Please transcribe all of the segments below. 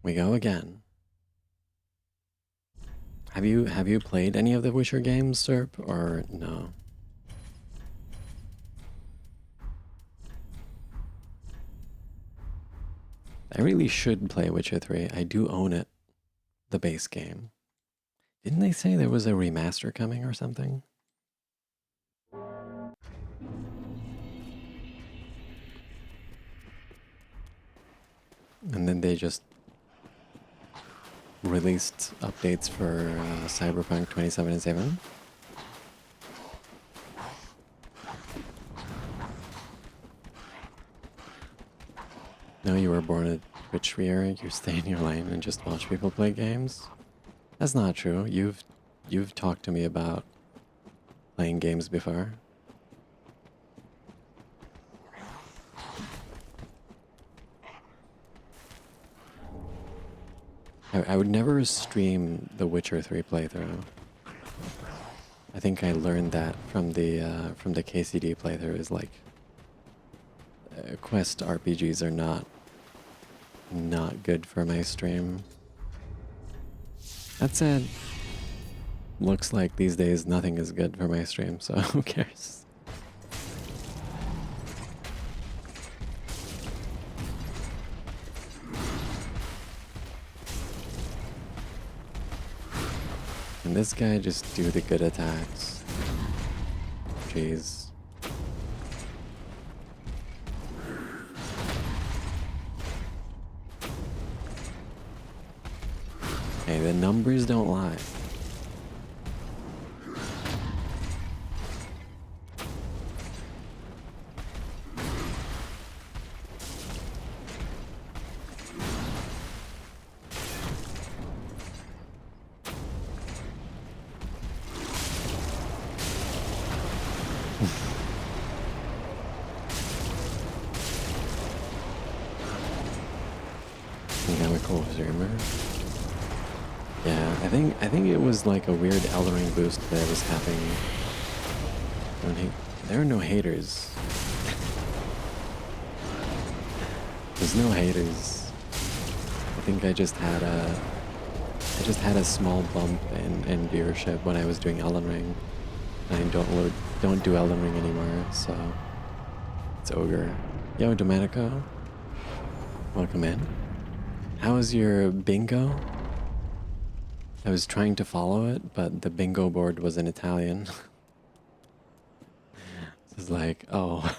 We go again. Have you played any of the Witcher games, Serp, or no? I really should play Witcher 3. I do own it, the base game. Didn't they say there was a remaster coming or something? And then they just released updates for Cyberpunk 2077. No, you were born a Twitch reader. You stay in your lane and just watch people play games. That's not true. You've talked to me about playing games before. I would never stream the Witcher 3 playthrough. I think I learned that from the KCD playthrough. Is like quest RPGs are not good for my stream. That said, looks like these days nothing is good for my stream, so who cares? Can this guy just do the good attacks? Jeez. Hey, the numbers don't lie. Mechanical Zoomer. Yeah, I think it was like a weird Eldering boost that was happening. There are no haters. There's no haters. I think I just had a small bump in viewership when I was doing Elden Ring. I don't do Elden Ring anymore, so it's ogre. Yo, Domenico, welcome in. How was your bingo? I was trying to follow it, but the bingo board was in Italian. It's like, oh.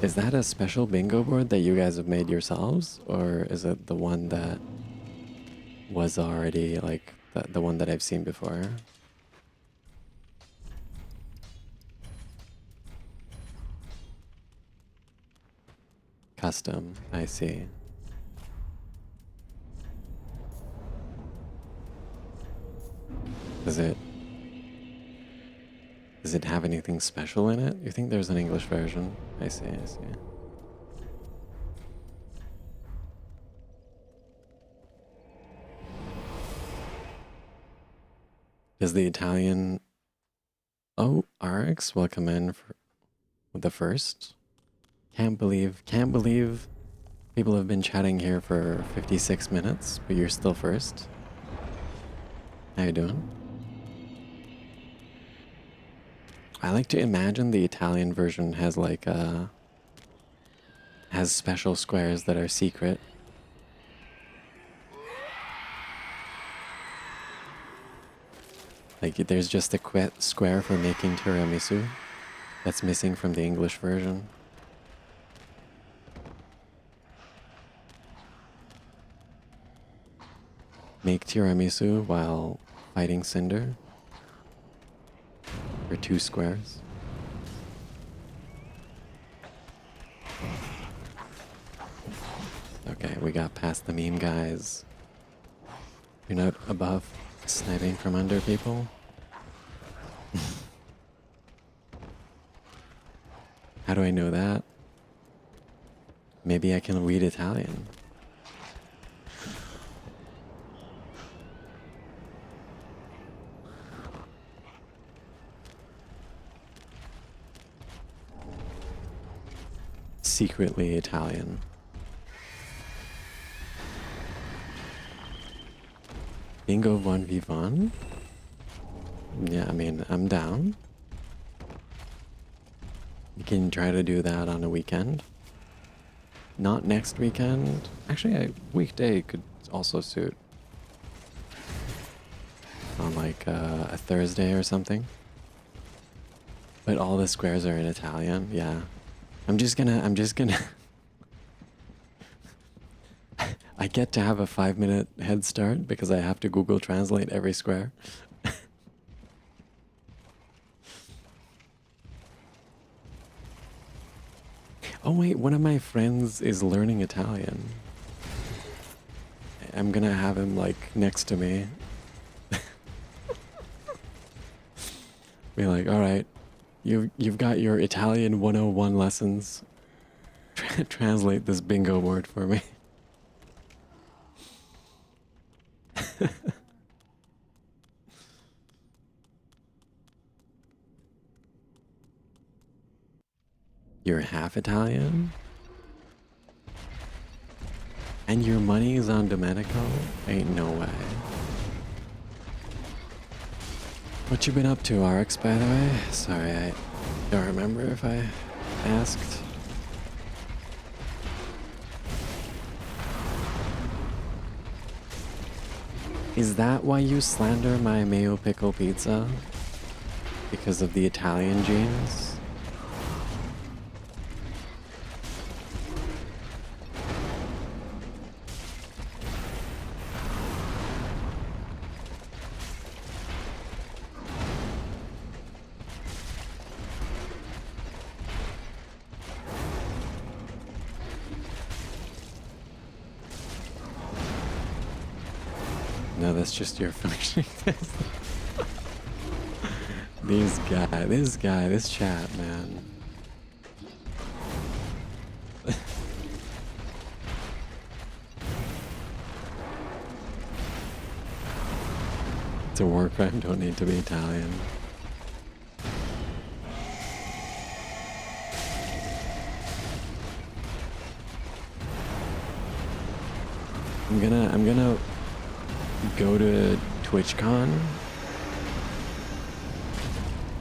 Is that a special bingo board that you guys have made yourselves? Or is it the one that was already like the one that I've seen before? Custom, I see. Does it have anything special in it? You think there's an English version? I see, I see. Does the Italian... Oh, RX, welcome in for the first. Can't believe people have been chatting here for 56 minutes, but you're still first. How you doing? I like to imagine the Italian version has like has special squares that are secret. Like there's just a square for making tiramisu that's missing from the English version. Make tiramisu while fighting Cinder for 2 squares. Okay, we got past the meme guys. You're not above sniping from under people? How do I know that? Maybe I can read Italian. Secretly Italian. Bingo 1v1? Yeah, I mean, I'm down. You can try to do that on a weekend. Not next weekend. Actually, a weekday could also suit. On like a Thursday or something. But all the squares are in Italian, yeah. I'm just gonna I get to have a 5-minute head start because I have to Google Translate every square. Oh wait, one of my friends is learning Italian. I'm gonna have him like next to me. Be like, all right, you've got your Italian 101 lessons. Translate this bingo word for me. You're half Italian? And your money is on Domenico? Ain't no way. What you been up to, RX, by the way? Sorry, I don't remember if I asked. Is that why you slander my mayo pickle pizza? Because of the Italian genes? No, that's just your finishing test. This chat, man. It's a war crime, don't need to be Italian. I'm gonna go to TwitchCon.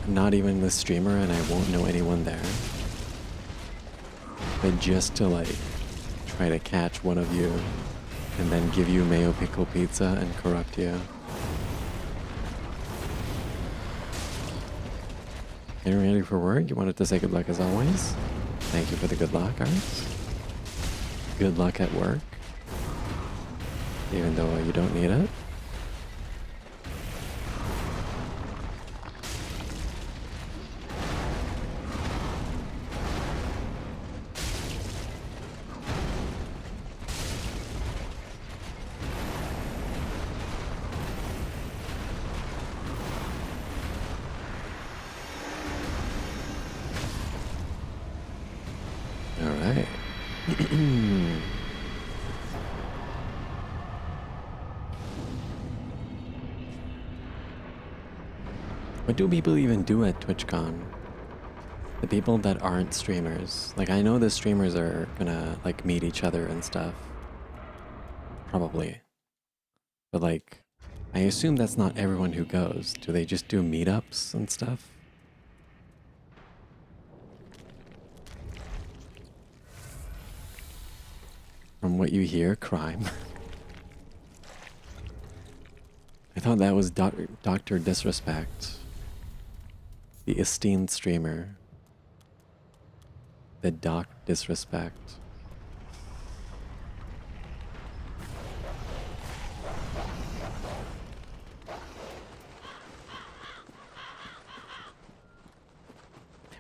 I'm not even the streamer and I won't know anyone there. But just to like try to catch one of you and then give you mayo pickle pizza and corrupt you. Getting ready for work? You wanted to say good luck as always? Thank you for the good luck, Art. Good luck at work. Even though you don't need it. What do people even do at TwitchCon? The people that aren't streamers. Like, I know the streamers are gonna, like, meet each other and stuff. Probably. But, like, I assume that's not everyone who goes. Do they just do meetups and stuff? From what you hear, crime. I thought that was Dr. Disrespect. The esteemed streamer. The Doc Disrespect.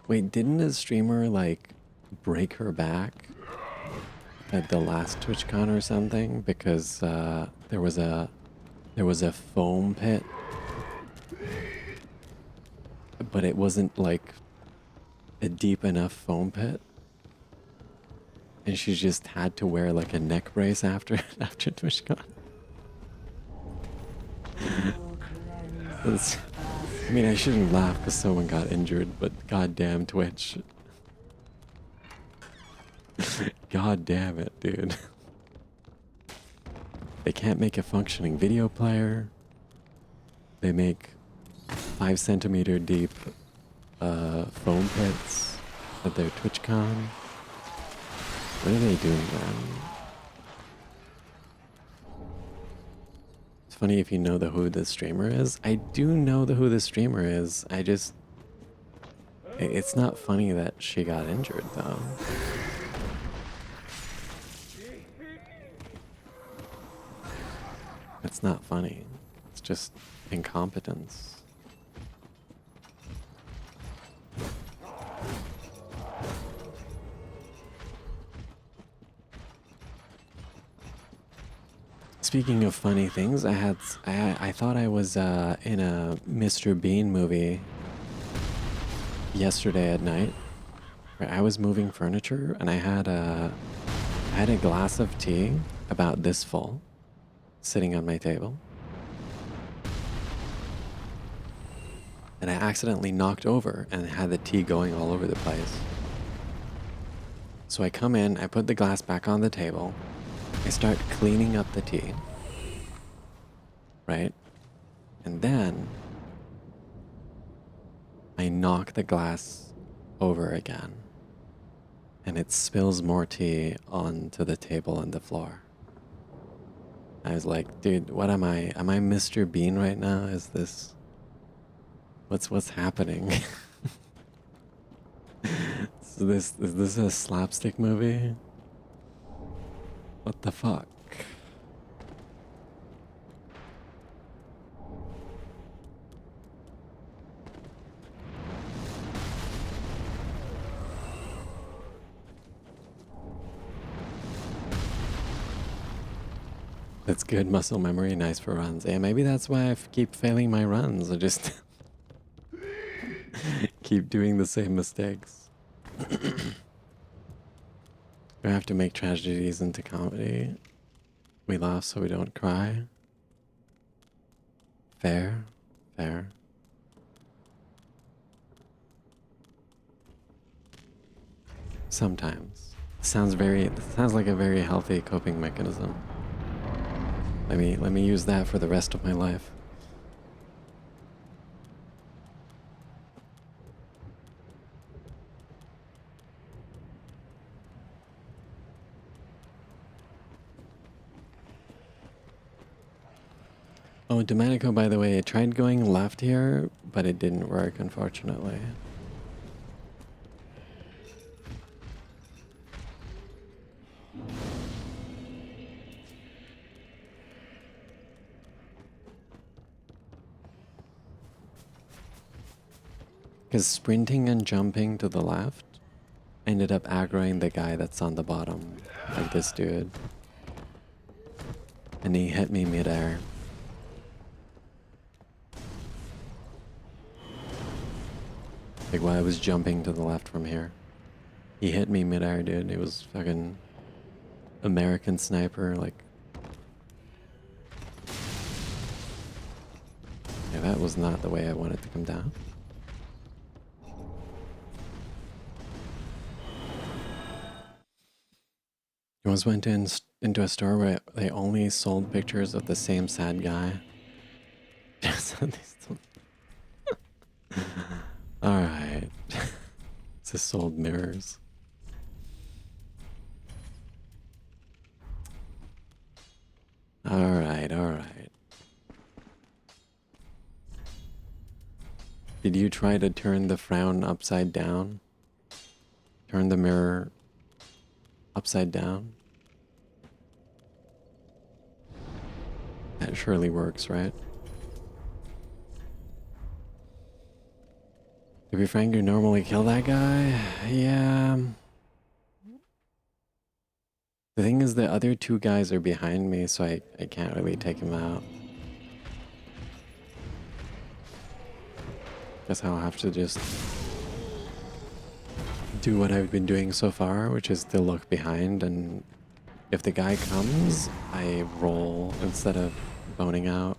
Wait, didn't a streamer like break her back at the last TwitchCon or something because there was a foam pit, but it wasn't like a deep enough foam pit, and she just had to wear like a neck brace after TwitchCon. I mean, I shouldn't laugh because someone got injured, but goddamn Twitch. God damn it, dude. They can't make a functioning video player. They make 5 centimeter deep foam pits at their TwitchCon. What are they doing, man? It's funny if you know who the streamer is. I do know who the streamer is. It's not funny that she got injured, though. It's not funny. It's just incompetence. Speaking of funny things, I thought I was in a Mr. Bean movie yesterday at night, where I was moving furniture and I had a glass of tea about this full sitting on my table. And I accidentally knocked over and had the tea going all over the place. So I come in, I put the glass back on the table, I start cleaning up the tea, right? And then I knock the glass over again, and it spills more tea onto the table and the floor. I was like, dude, what am I? Am I Mr. Bean right now? Is this... What's happening? Is this a slapstick movie? What the fuck? That's good muscle memory, nice for runs. Yeah, maybe that's why I keep failing my runs. I just keep doing the same mistakes. We have to make tragedies into comedy. We laugh so we don't cry. Fair, fair. Sometimes. Sounds like a very healthy coping mechanism. Let me use that for the rest of my life. Oh, Domenico, by the way, I tried going left here, but it didn't work, unfortunately. Because sprinting and jumping to the left ended up aggroing the guy that's on the bottom, like this dude. And he hit me midair. Like while I was jumping to the left from here. He hit me midair, dude. It was fucking American Sniper, like... Yeah, that was not the way I wanted to come down. I once went into a store where they only sold pictures of the same sad guy. Alright. Just sold mirrors. Alright, alright. Did you try to turn the frown upside down? Turn the mirror upside down? That surely works, right? To be frank, you normally kill that guy? Yeah. The thing is, the other two guys are behind me, so I can't really take him out. Guess I'll have to just do what I've been doing so far, which is to look behind, and if the guy comes, I roll instead of boning out.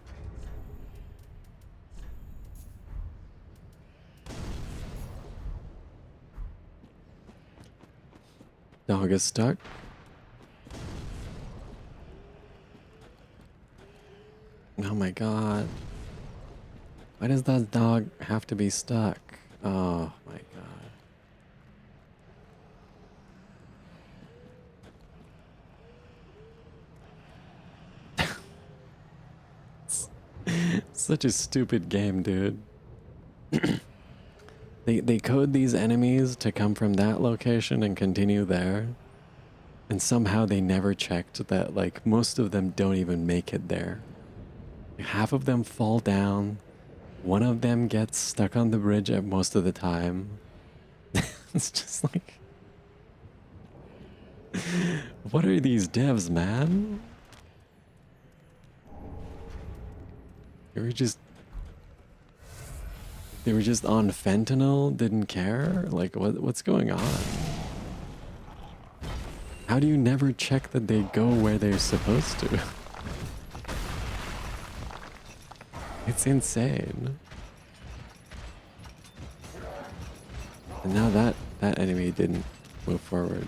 Dog is stuck. Oh my god. Why does that dog have to be stuck? Oh my god. Such a stupid game, dude. They code these enemies to come from that location and continue there. And somehow they never checked that, like, most of them don't even make it there. Half of them fall down. One of them gets stuck on the bridge at most of the time. It's just like... What are these devs, man? They were just... They were just on fentanyl, didn't care? Like, what's going on? How do you never check that they go where they're supposed to? It's insane. And now that enemy didn't move forward.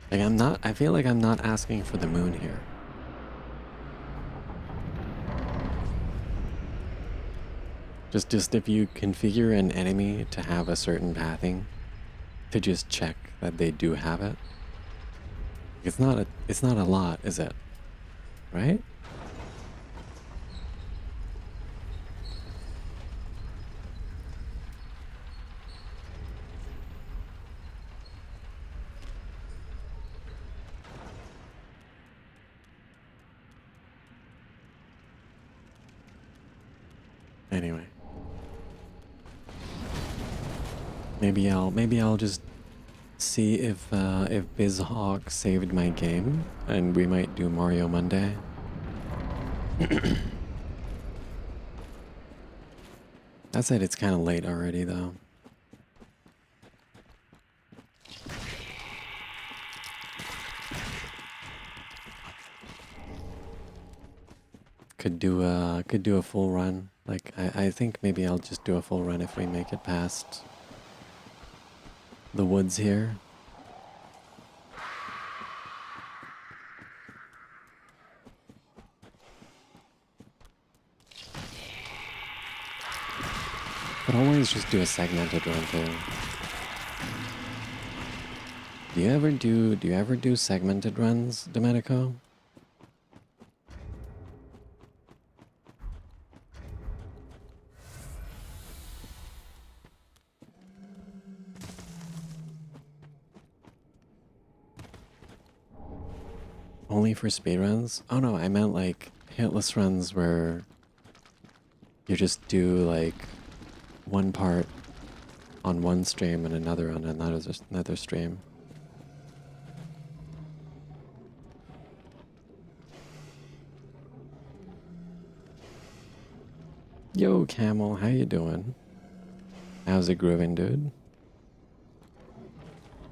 Like, I feel like I'm not asking for the moon here. Just if you configure an enemy to have a certain pathing, to just check that they do have it. It's not a lot, is it? Right? Anyway. Maybe I'll just see if BizHawk saved my game, and we might do Mario Monday. That said, it's kind of late already, though. Could do a full run. Like, I think maybe I'll just do a full run if we make it past the woods here. But always just do a segmented run too. Do you ever do segmented runs, Domenico? Only for speedruns? Oh no, I meant like hitless runs where you just do like one part on one stream and another on another stream. Yo, Camel, how you doing? How's it grooving, dude?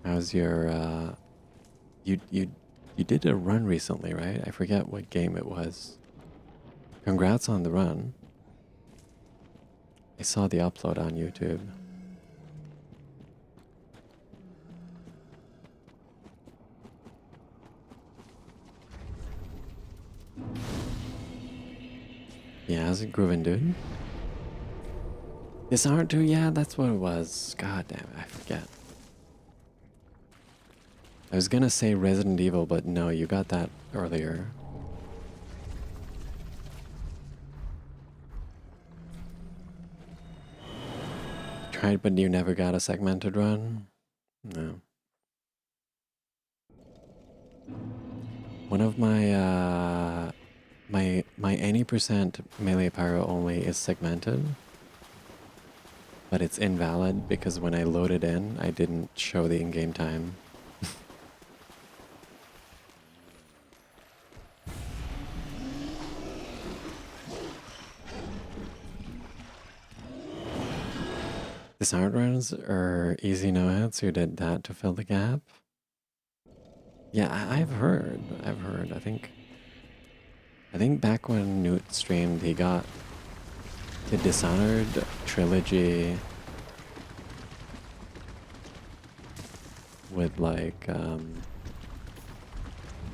How's your you did a run recently, right? I forget what game it was. Congrats on the run. I saw the upload on YouTube. Yeah, how's it grooving, dude? Dishonored 2? Yeah, that's what it was. God damn it, I forget. I was gonna say Resident Evil, but no, you got that earlier. Tried, but you never got a segmented run? No. One of my, my any percent melee pyro only is segmented. But it's invalid because when I loaded in, I didn't show the in-game time. Dishonored runs are easy no-hits. You did that to fill the gap? Yeah, I've heard. I think I think back when Newt streamed, he got the Dishonored trilogy with like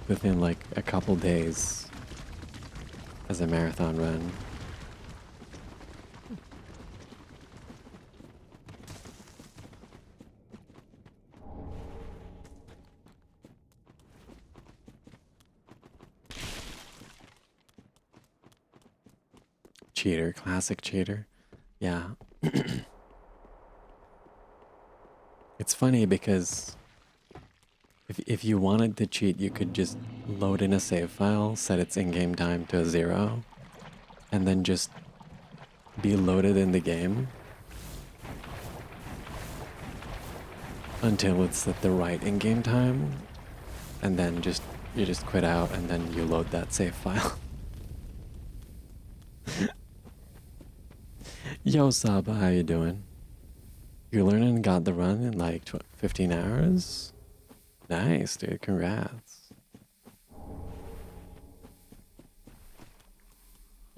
within like a couple days as a marathon run. Cheater, classic cheater. Yeah. It's funny because if you wanted to cheat, you could just load in a save file, set its in-game time to 0, and then just be loaded in the game until it's at the right in-game time, and then you just quit out and then you load that save file. Yo Saba, how you doing? You learning got the run in like 15 hours? Nice, dude. Congrats.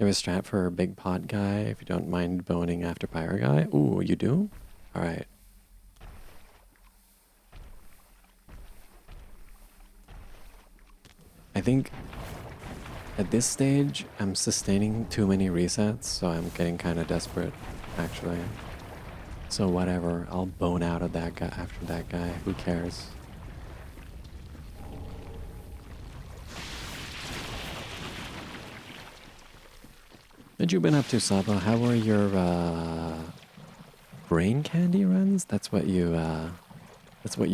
You have a strat for a big pod guy if you don't mind boning after pyro guy? Ooh, you do? Alright. I think at this stage, I'm sustaining too many resets, so I'm getting kind of desperate, actually. So whatever, I'll bone out of that guy after that guy. Who cares? What you been up to, Saba? How were your brain candy runs? That's what you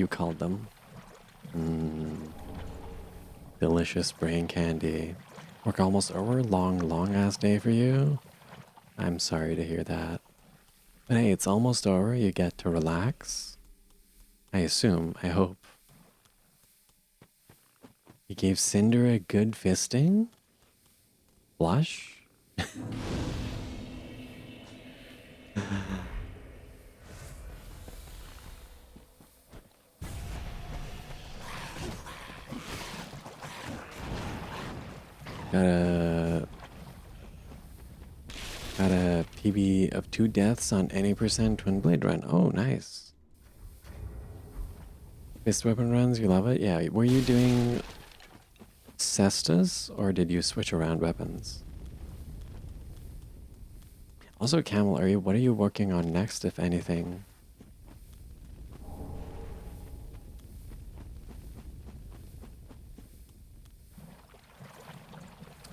called them. Delicious brain candy. Work almost over. Long ass day for you. I'm sorry to hear that. But hey, it's almost over. You get to relax. I assume. I hope. You gave Cinder a good fisting? Blush? Got a PB of 2 deaths on any percent twin blade run. Oh, nice. Fist weapon runs, you love it? Yeah, were you doing cestus or did you switch around weapons? Also, Camel, what are you working on next, if anything?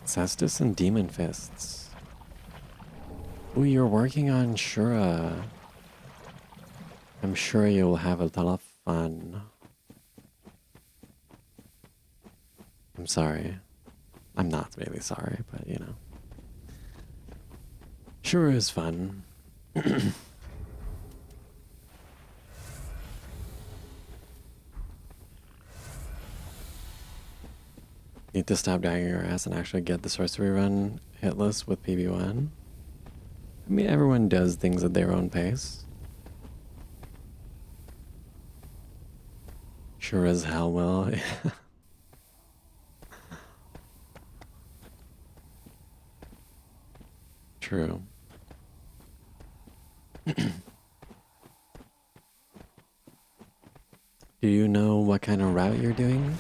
Cestus and Demon Fists. Ooh, you're working on Shura. I'm sure you'll have a lot of fun. I'm sorry. I'm not really sorry, but you know. Shura is fun. Need to stop dragging your ass and actually get the sorcery run hitless with PB1. I mean, everyone does things at their own pace. Sure as hell will. True. Do you know what kind of route you're doing?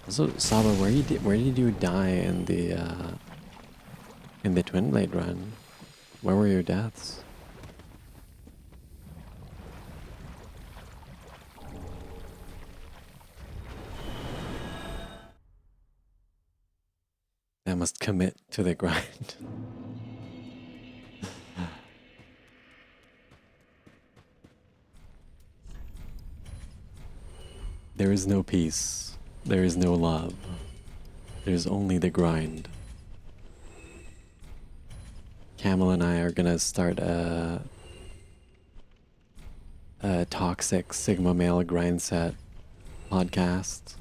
Also, Saba, where did you die in the twin blade run? Where were your deaths? I must commit to the grind. There is no peace. There is no love. There's only the grind. Camel and I are gonna start a toxic Sigma male grind set podcast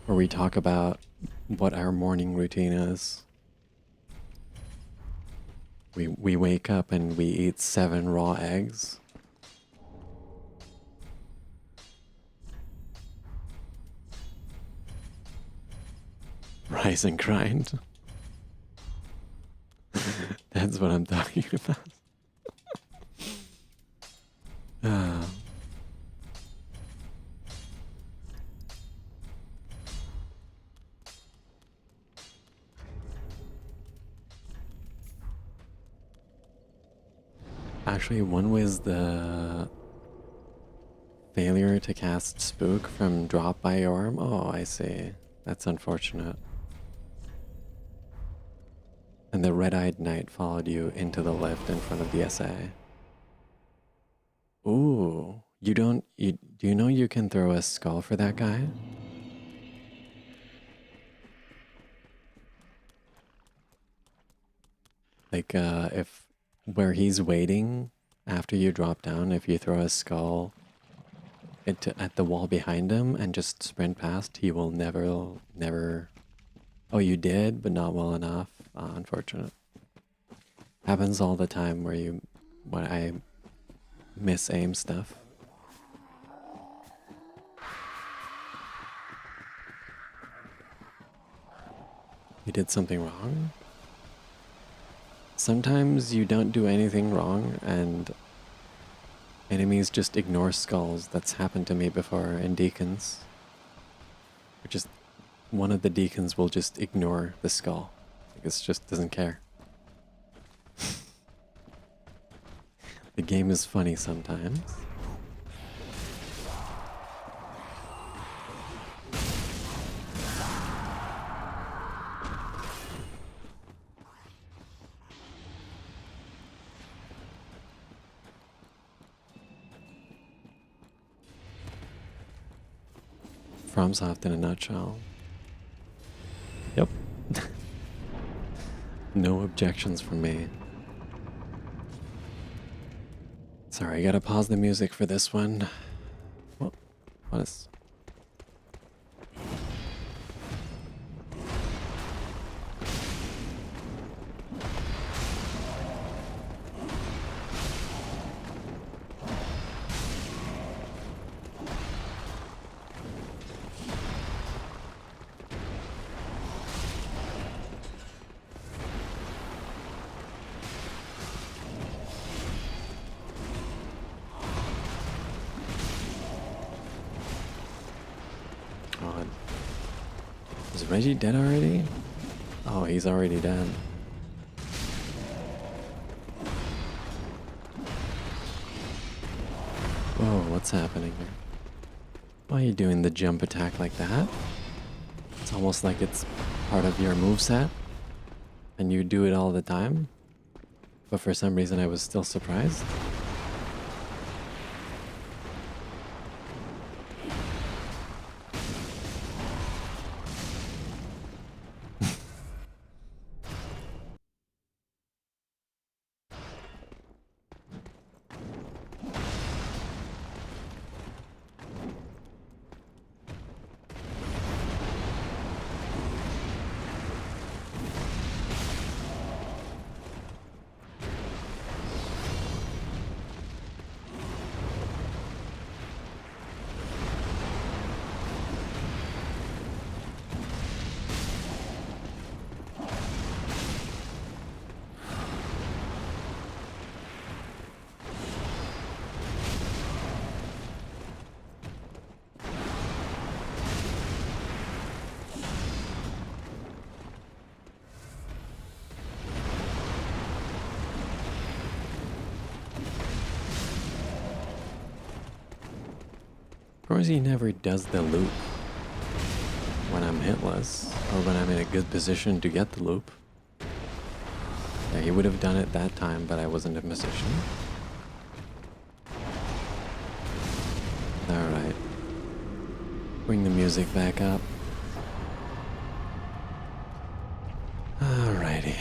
where we talk about what our morning routine is. We wake up and we eat 7 raw eggs. Rise and grind. That's what I'm talking about. Ah. Actually, one was the failure to cast Spook from Drop by Orm. Oh, I see. That's unfortunate. And the red-eyed knight followed you into the lift in front of the SA. Ooh, do you know you can throw a skull for that guy? Like, if where he's waiting after you drop down, if you throw a skull at the wall behind him and just sprint past, he will never. Oh, you did, but not well enough. Unfortunate. Happens all the time when I miss aim stuff. You did something wrong? Sometimes you don't do anything wrong and enemies just ignore skulls. That's happened to me before in Deacons. Or just one of the Deacons will just ignore the skull. Like it just doesn't care. The game is funny sometimes. FromSoft in a nutshell. Yep. No objections from me. Sorry, I gotta pause the music for this one. What is... God. Is Reggie dead already? Oh, he's already dead. Whoa, what's happening here? Why are you doing the jump attack like that? It's almost like it's part of your moveset, and you do it all the time. But for some reason I was still surprised. Of course he never does the loop when I'm hitless, or when I'm in a good position to get the loop. Yeah, he would have done it that time, but I wasn't in position. Alright. Bring the music back up. Alrighty.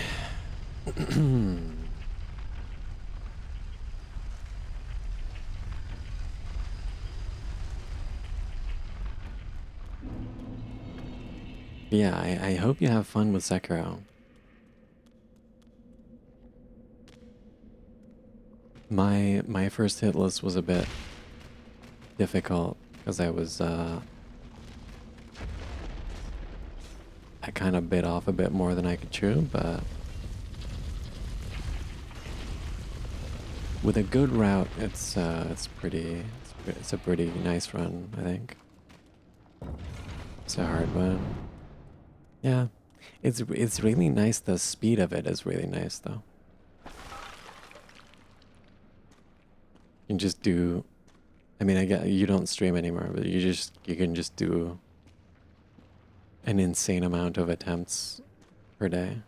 Yeah, I hope you have fun with Sekiro. My first Hitless was a bit difficult because I kind of bit off a bit more than I could chew, but with a good route, it's a pretty nice run, I think. It's a hard one. Yeah, it's really nice. The speed of it is really nice, though. You can just do. I mean, I get you don't stream anymore, but you can just do an insane amount of attempts per day,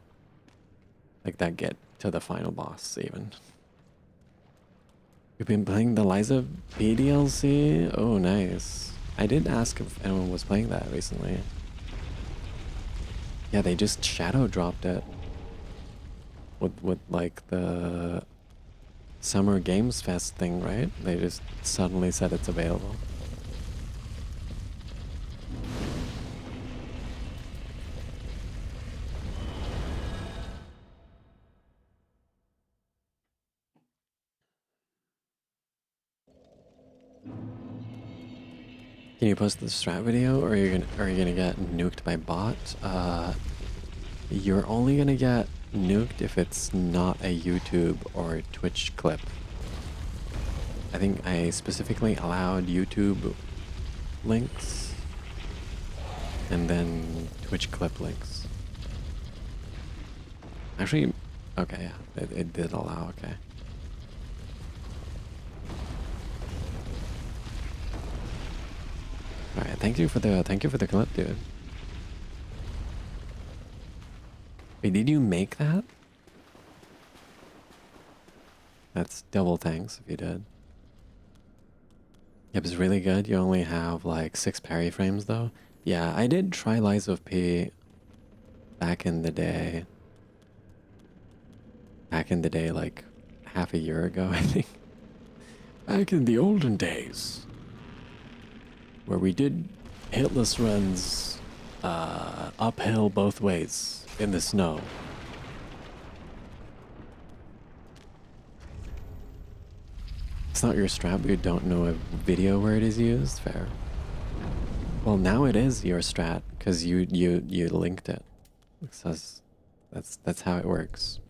like that get to the final boss even. You've been playing the Liza P DLC? Oh, nice. I did ask if anyone was playing that recently. Yeah, they just shadow dropped it with like the Summer Games Fest thing, right? They just suddenly said it's available. Can you post the strat video, or are you gonna get nuked by bot? You're only gonna get nuked if it's not a YouTube or Twitch clip. I think I specifically allowed YouTube links and then Twitch clip links. Actually, okay, yeah, it did allow. Okay. All right, thank you for the clip, dude. Wait, did you make that? That's double thanks if you did. Yep, it's really good. You only have like 6 parry frames though. Yeah, I did try Lies of P back in the day. Back in the day, like half a year ago, I think. Back in the olden days. Where we did hitless runs uphill both ways in the snow. It's not your strat, but you don't know a video where it is used? Fair. Well, now it is your strat, because you linked it. So that's how it works.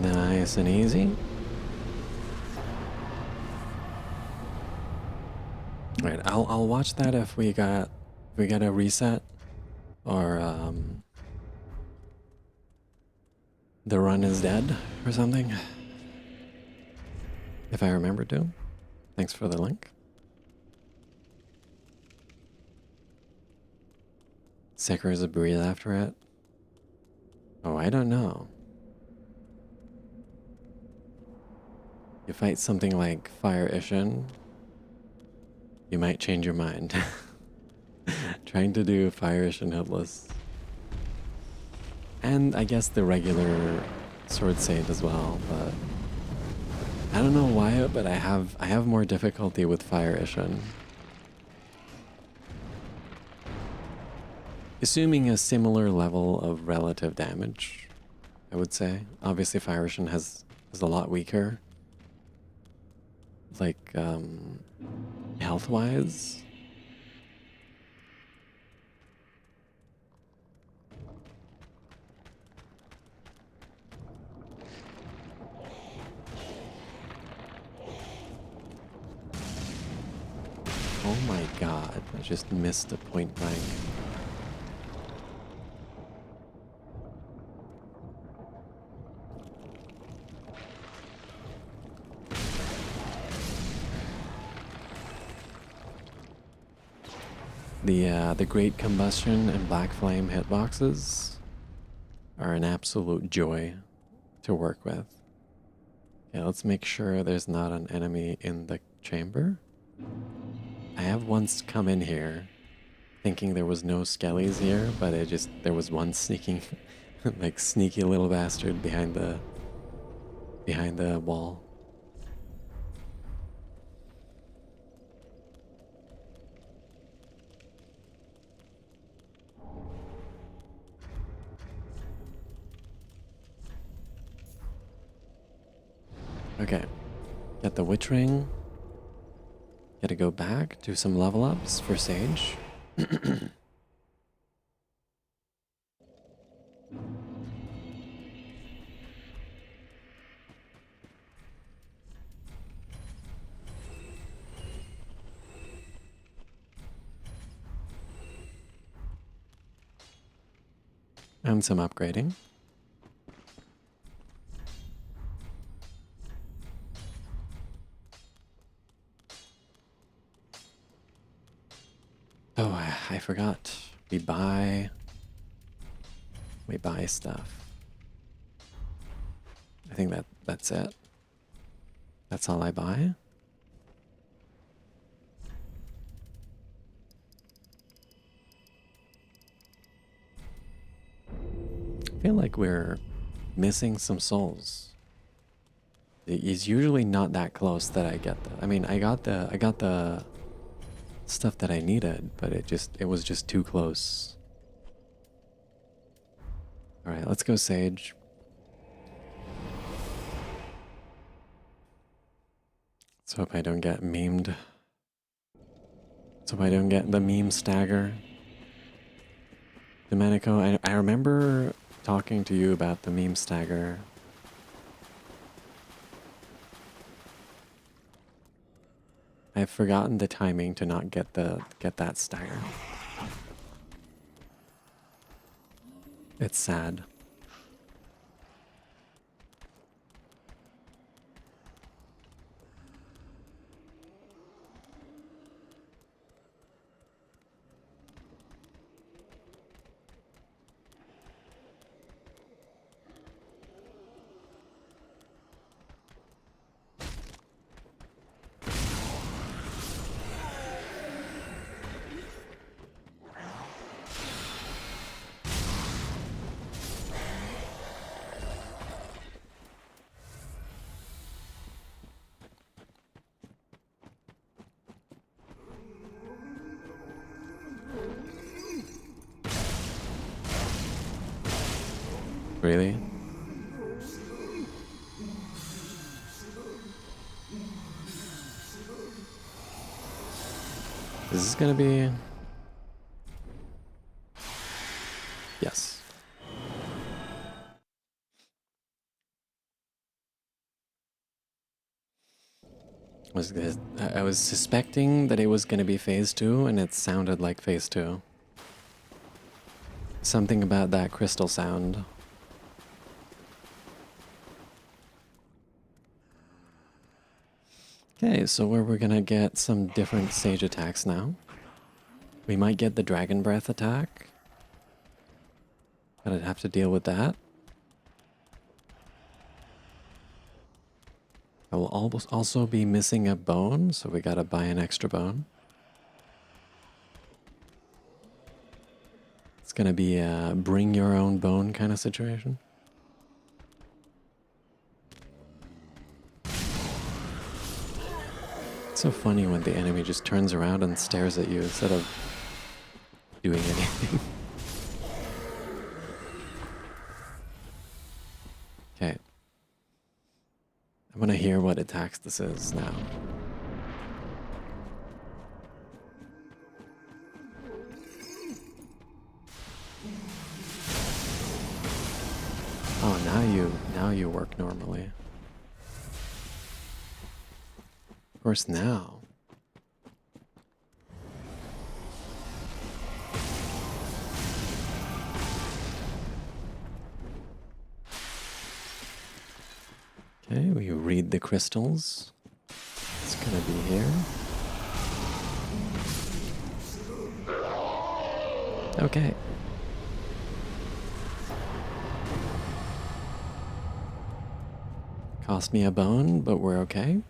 Nice and easy. Alright, I'll watch that if we got a reset or the run is dead or something. If I remember to. Thanks for the link. Sekiro is a breathe after it. Oh, I don't know. You fight something like Fire Ishin, you might change your mind. Trying to do Fire Ishin Hitless. And I guess the regular Sword Saint as well, but I don't know why, but I have more difficulty with Fire Ishin. Assuming a similar level of relative damage, I would say. Obviously Fire Ishin is a lot weaker. Like, health-wise. Oh my god, I just missed a point blank. The Great Combustion and Black Flame hitboxes are an absolute joy to work with. Okay, let's make sure there's not an enemy in the chamber. I have once come in here thinking there was no skellies here, but there was one sneaking, like sneaky little bastard behind the wall. Okay, get the witch ring. Gotta go back, do some level ups for Sage. And some upgrading. Oh, I forgot. We buy stuff. I think that's it. That's all I buy. I feel like we're missing some souls. It's usually not that close that I get I mean, I got the stuff that I needed, but it was just too close. All right, let's go Sage. Let's hope I don't get memed. Let's hope I don't get the meme stagger. Domenico, I remember talking to you about the meme stagger. I've forgotten the timing to not get that stagger. It's sad. Really? Is this gonna be... Yes. I was suspecting that it was gonna be phase 2, and it sounded like phase 2. Something about that crystal sound. Okay, so we're gonna get some different Sage attacks now. We might get the Dragon Breath attack. Gonna have to deal with that. I will also be missing a bone, so we gotta buy an extra bone. It's gonna be a bring your own bone kind of situation. It's so funny when the enemy just turns around and stares at you instead of doing anything. Okay. I want to hear what attacks this is now. Oh, now you work normally. Of course, now. Okay, we read the crystals. It's gonna be here. Okay. Cost me a bone, but we're okay.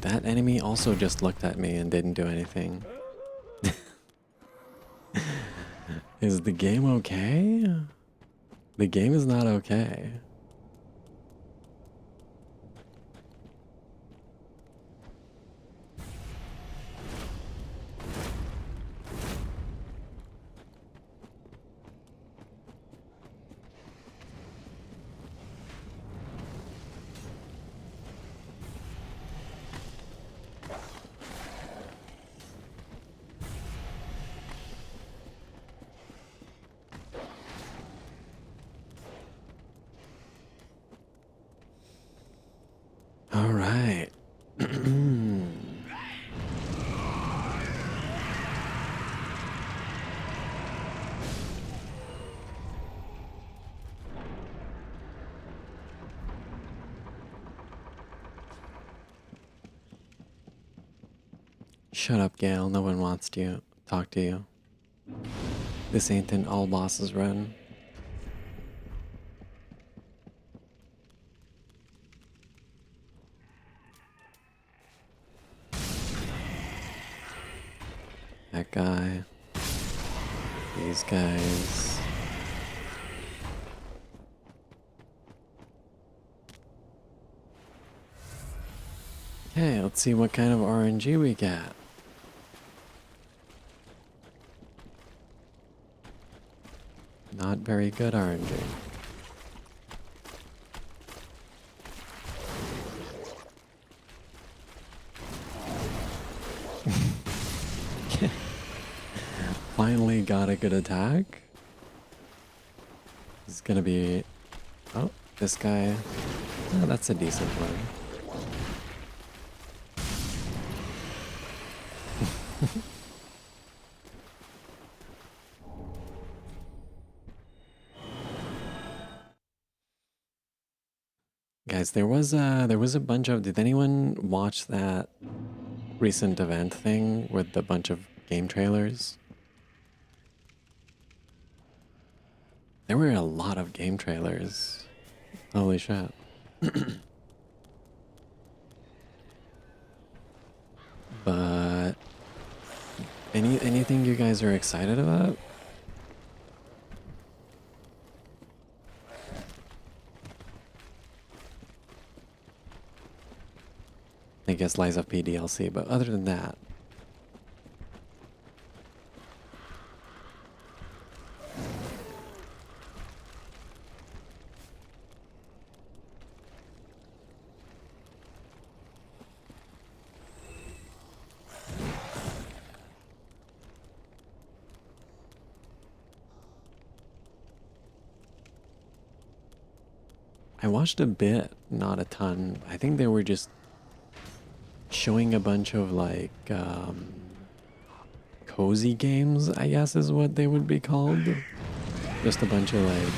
That enemy also just looked at me and didn't do anything. Is the game okay? The game is not okay. All right. Shut up, Gale. No one wants to talk to you. This ain't an all bosses run. That guy. These guys. Okay, let's see what kind of RNG we get. Not very good RNG. Finally got a good attack. This is gonna be... Oh, this guy. Oh, that's a decent one. Guys, there was a bunch of... Did anyone watch that recent event thing with a bunch of game trailers? There were a lot of game trailers. Holy shit. But anything you guys are excited about? I guess Lies of P DLC, but other than that, I watched a bit, not a ton. I think they were just showing a bunch of like cozy games, I guess is what they would be called. Just a bunch of like,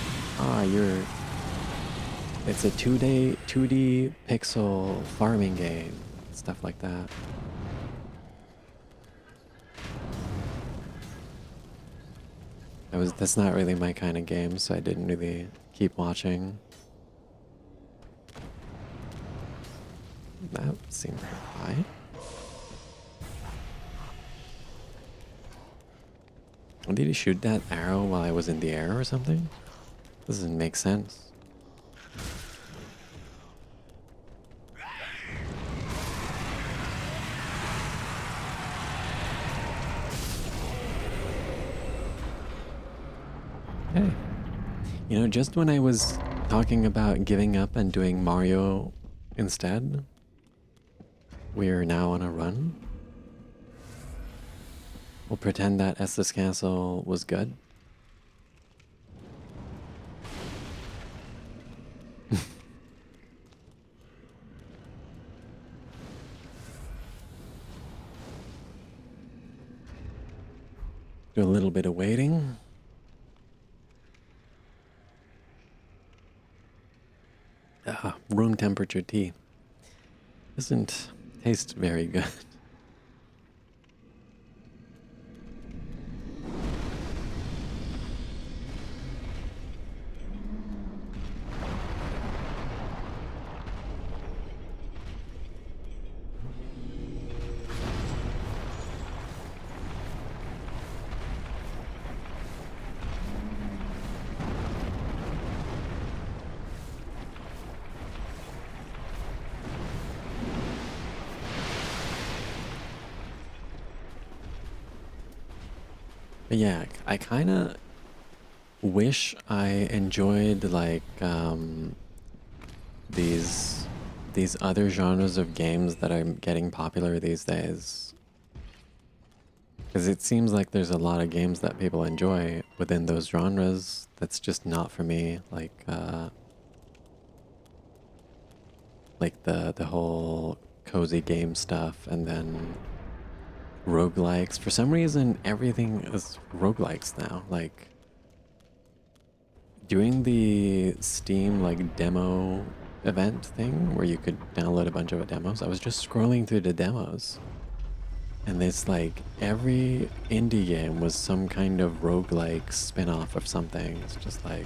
it's a 2D pixel farming game, stuff like that. That's not really my kind of game, so I didn't really keep watching. That seemed high. Did he shoot that arrow while I was in the air or something? Doesn't make sense. Hey. You know, just when I was talking about giving up and doing Mario instead, we are now on a run. We'll pretend that Estes Castle was good. Do a little bit of waiting. room temperature tea. Doesn't taste very good. But yeah, I kind of wish I enjoyed like these these other genres of games that are getting popular these days. Because it seems like there's a lot of games that people enjoy within those genres. That's just not for me. Like the whole cozy game stuff, and then roguelikes. For some reason, everything is roguelikes now. Like doing the Steam like demo event thing where you could download a bunch of demos. I was just scrolling through the demos, and it's like every indie game was some kind of roguelike spin-off of something. It's just like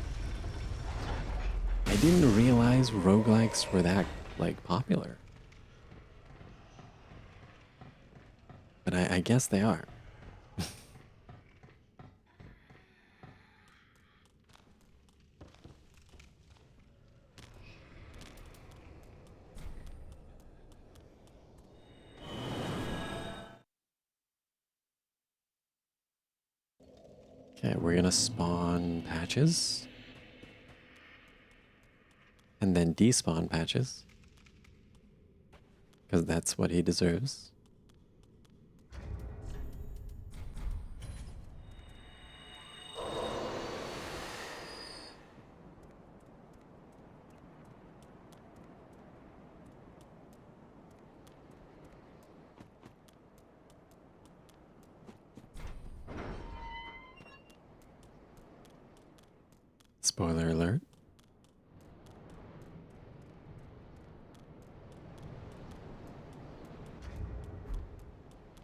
I didn't realize roguelikes were that like popular. But I guess they are. Okay, we're gonna spawn patches. And then despawn patches. Because that's what he deserves. Spoiler alert.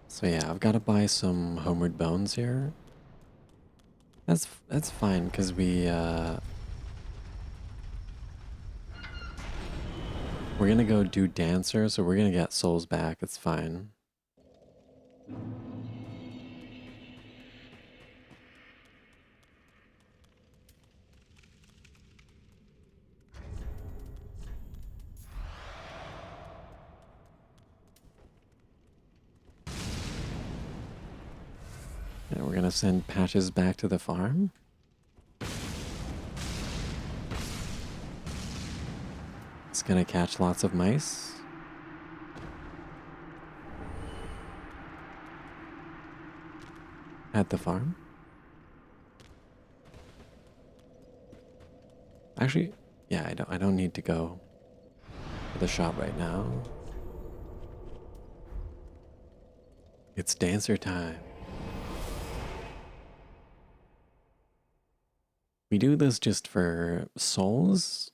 So yeah, I've got to buy some homeward bones here. That's fine because we're gonna go do dancer, so we're gonna get souls back. It's fine. And we're gonna send patches back to the farm. It's gonna catch lots of mice. At the farm. Actually, yeah, I don't need to go to the shop right now. It's dancer time. We do this just for souls,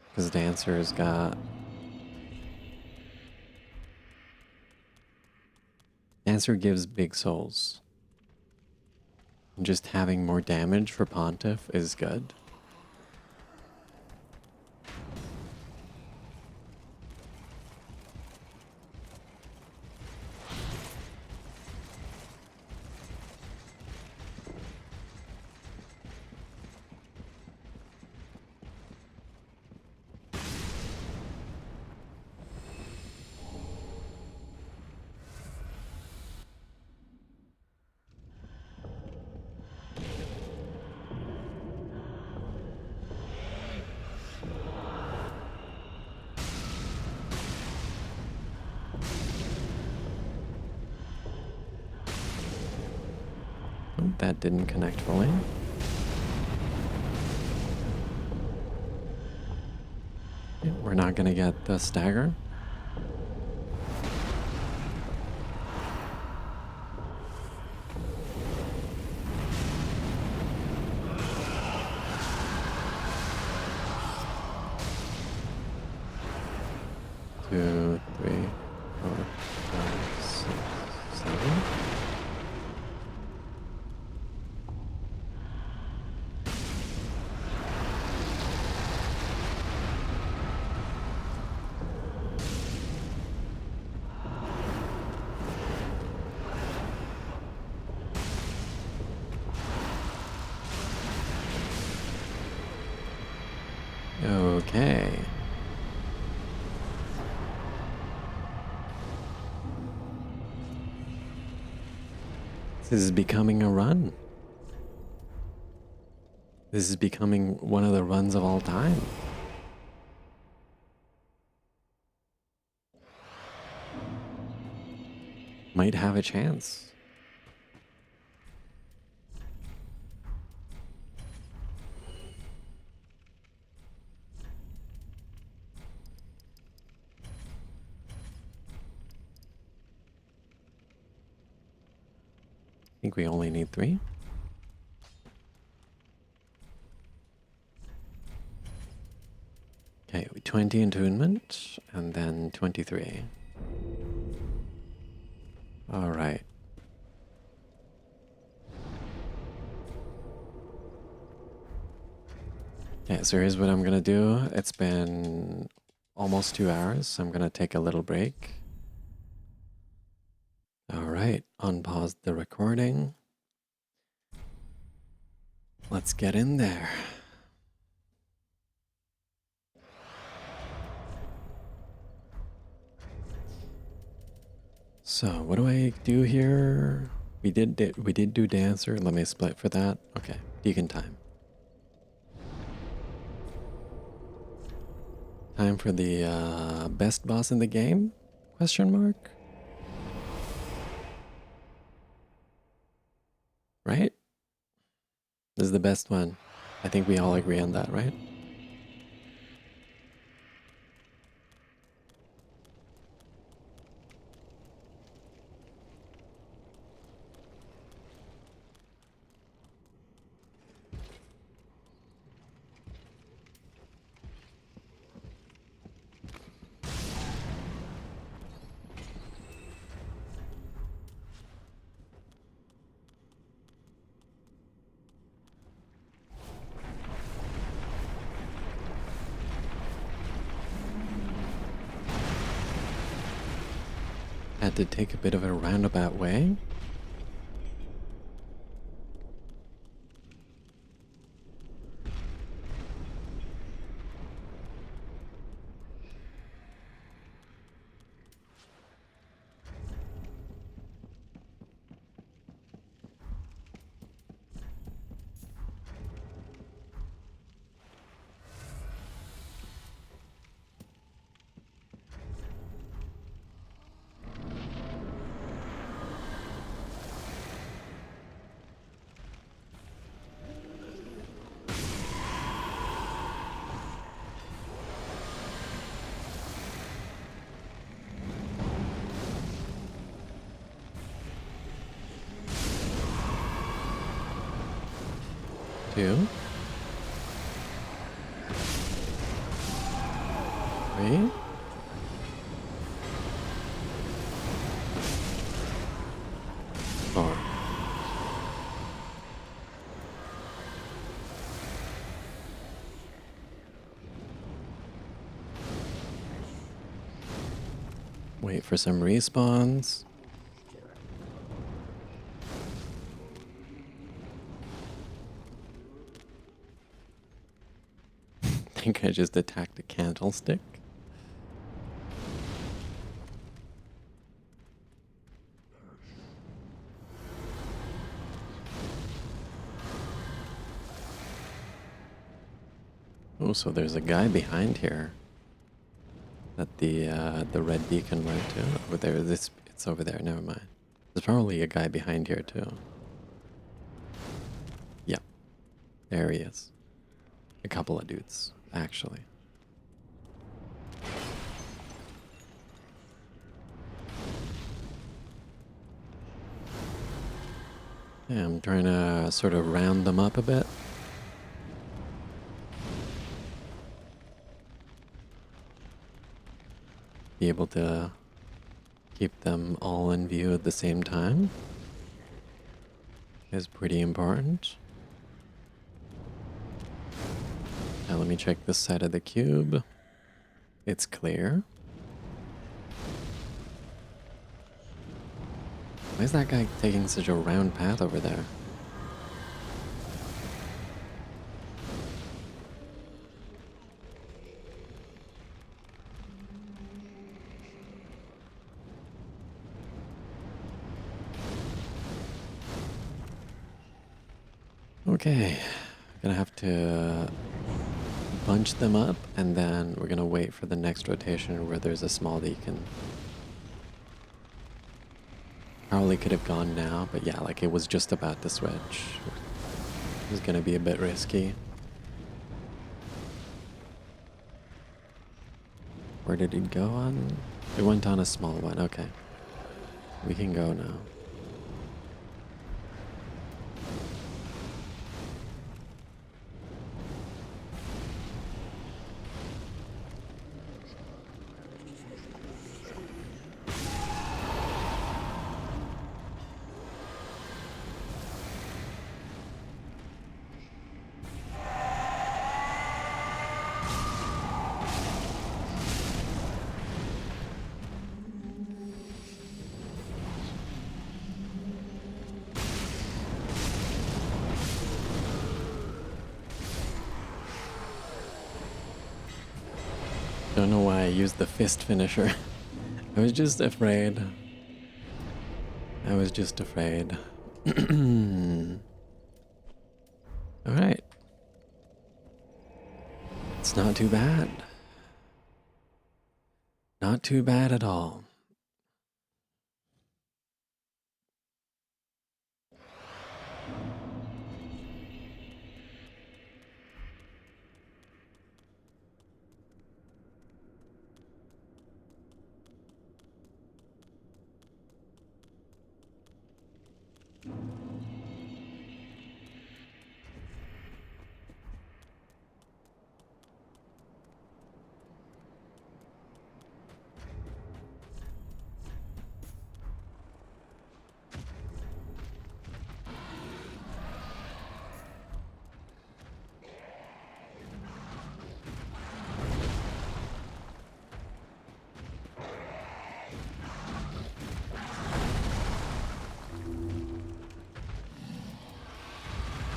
because dancer's got... Dancer gives big souls. And just having more damage for Pontiff is good. Oh, that didn't connect fully. Yeah, we're not gonna get the stagger. 2, 3, 4, 5, 6, 7. Okay. This is becoming a run. This is becoming one of the runs of all time. Might have a chance. I think we only need 3. Okay, 20 attunement, and then 23. All right. Okay, so here's what I'm gonna do. It's been almost 2 hours, so I'm gonna take a little break. All right, unpause the recording. Let's get in there. So what do I do here? We did do dancer. Let me split for that. Okay, deacon time. Time for the best boss in the game? Question mark. Right? This is the best one. I think we all agree on that, right? Had to take a bit of a roundabout way. Two. 3. Four. Wait for some respawns. I think I just attacked a candlestick. Oh, so there's a guy behind here that the red beacon went to. Over there, it's over there. Never mind. There's probably a guy behind here too. Yep, there he is. A couple of dudes, actually. Yeah, I'm trying to sort of round them up a bit. be able to keep them all in view at the same time is pretty important. Now let me check this side of the cube. It's clear. Why is that guy taking such a round path over there? Okay, gonna have to bunch them up, and then we're gonna wait for the next rotation where there's a small beacon. Probably could have gone now, but yeah, like it was just about to switch. It was gonna be a bit risky. Where did it go on? It went on a small one, okay. We can go now. Don't know why I used the fist finisher. I was just afraid. I was just afraid. Alright. It's not too bad. Not too bad at all.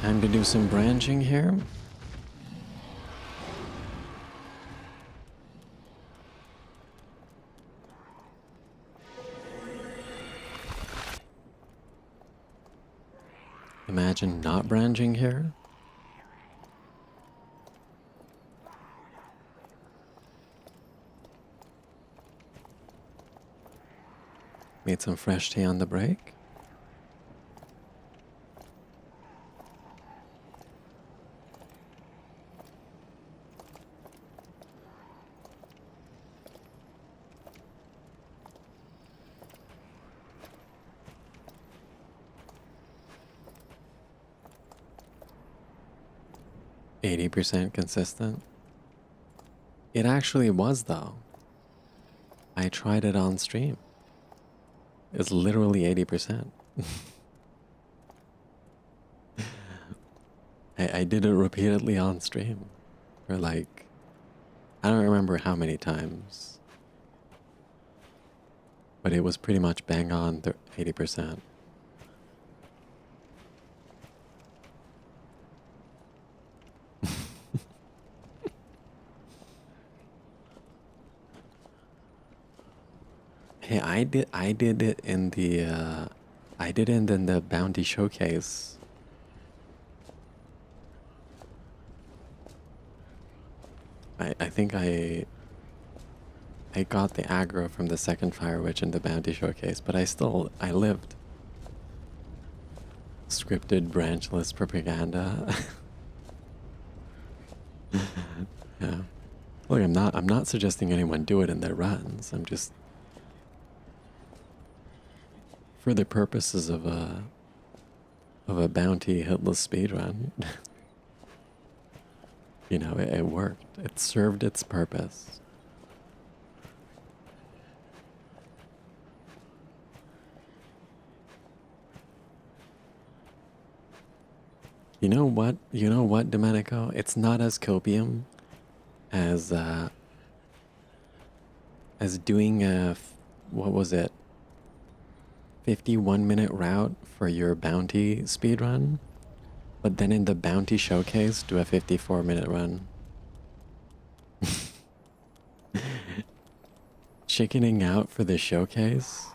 Time to do some branching here. Imagine not branching here. Made some fresh tea on the break. %80 consistent. It actually was though. I tried it on stream. It's literally 80%. I did it repeatedly on stream for like, I don't remember how many times, but it was pretty much bang on 80%. Hey, I did it in the bounty showcase. I think I got the aggro from the second Fire Witch in the bounty showcase, but I lived. Scripted branchless propaganda. Yeah. Look, I'm not suggesting anyone do it in their runs. I'm just, for the purposes of a bounty hitless speedrun. You know, it worked. It served its purpose. You know what? You know what, Domenico? It's not as copium as doing what was it? 51-minute route for your bounty speed run, but then in the bounty showcase do a 54-minute run. Chickening out for the showcase?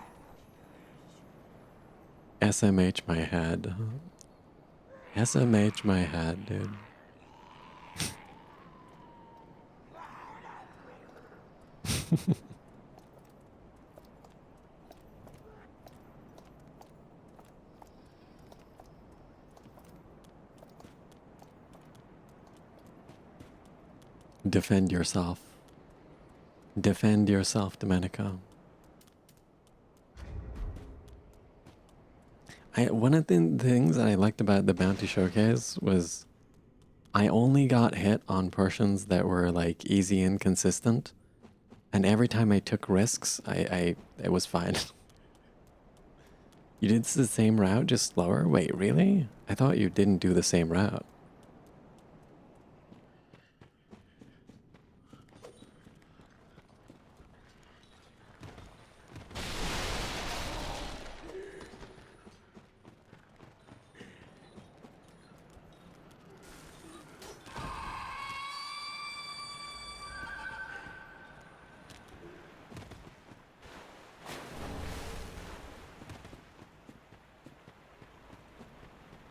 SMH my head. SMH my head, dude. Defend yourself. Defend yourself, Domenico. One of the things that I liked about the bounty showcase was I only got hit on portions that were like easy and consistent, and every time I took risks, it was fine. You did the same route, just slower? Wait, really? I thought you didn't do the same route.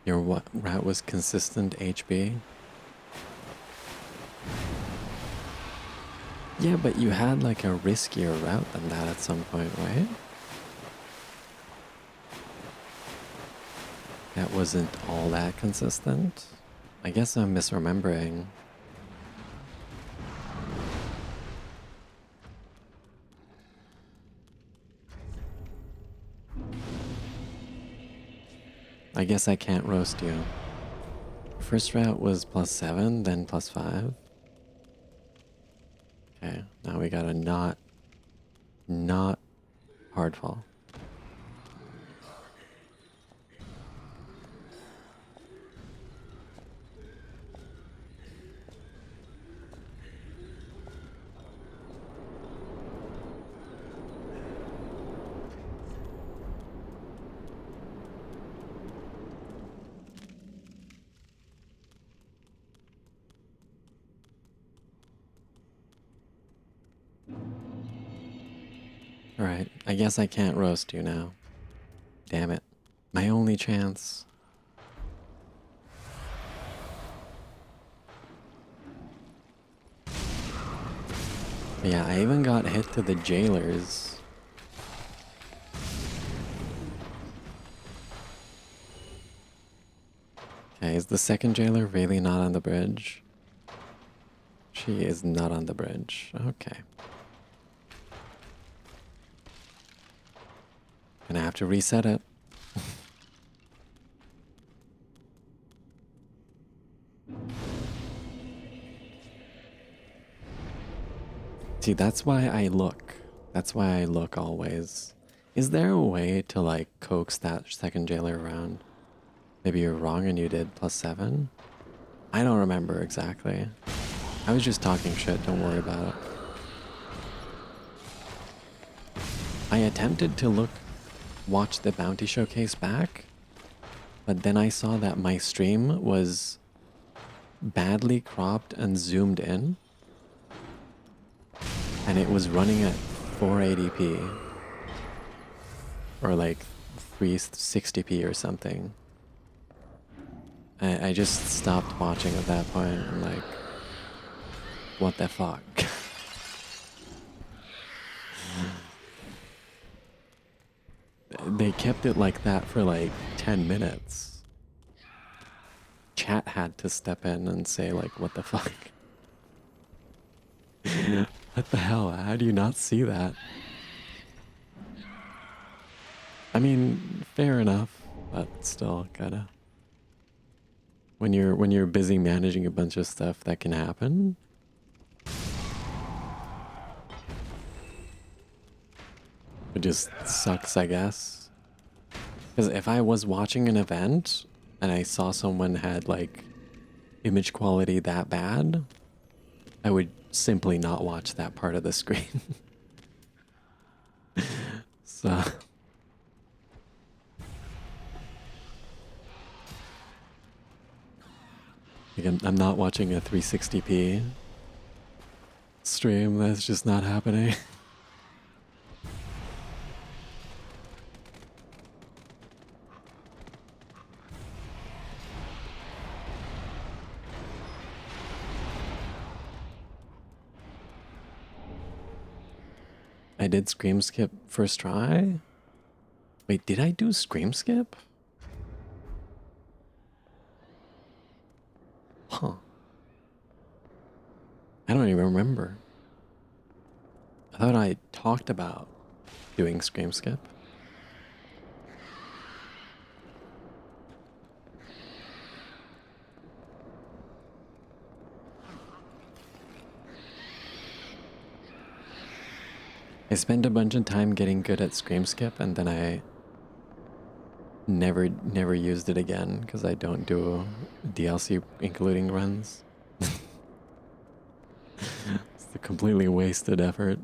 Your what route was consistent HB? Yeah, but you had like a riskier route than that at some point, right? That wasn't all that consistent? I guess I'm misremembering. I guess I can't roast you. First route was +7, then +5. Okay, now we got a not hardfall. Alright, I guess I can't roast you now. Damn it. My only chance. Yeah, I even got hit to the jailers. Okay, is the second jailer really not on the bridge? She is not on the bridge. Okay. Gonna have to reset it. See, that's why I look. That's why I look always. Is there a way to like coax that second jailer around? Maybe you're wrong and you did +7? I don't remember exactly. I was just talking shit, don't worry about it. I attempted to watch the bounty showcase back, but then I saw that my stream was badly cropped and zoomed in, and it was running at 480p or like 360p or something. I just stopped watching at that point. I'm like, what the fuck? They kept it like that for like 10 minutes. Chat had to step in and say like, what the fuck? What the hell? How do you not see that? I mean, fair enough, but still gotta. When you're busy managing a bunch of stuff, that can happen. It just sucks, I guess. Because if I was watching an event and I saw someone had like image quality that bad, I would simply not watch that part of the screen. So like, I'm not watching a 360p stream. That's just not happening. I did scream skip first try. Wait, did I do scream skip? Huh. I don't even remember. I thought I talked about doing scream skip. I spent a bunch of time getting good at scream skip, and then I never used it again because I don't do DLC including runs. It's a completely wasted effort.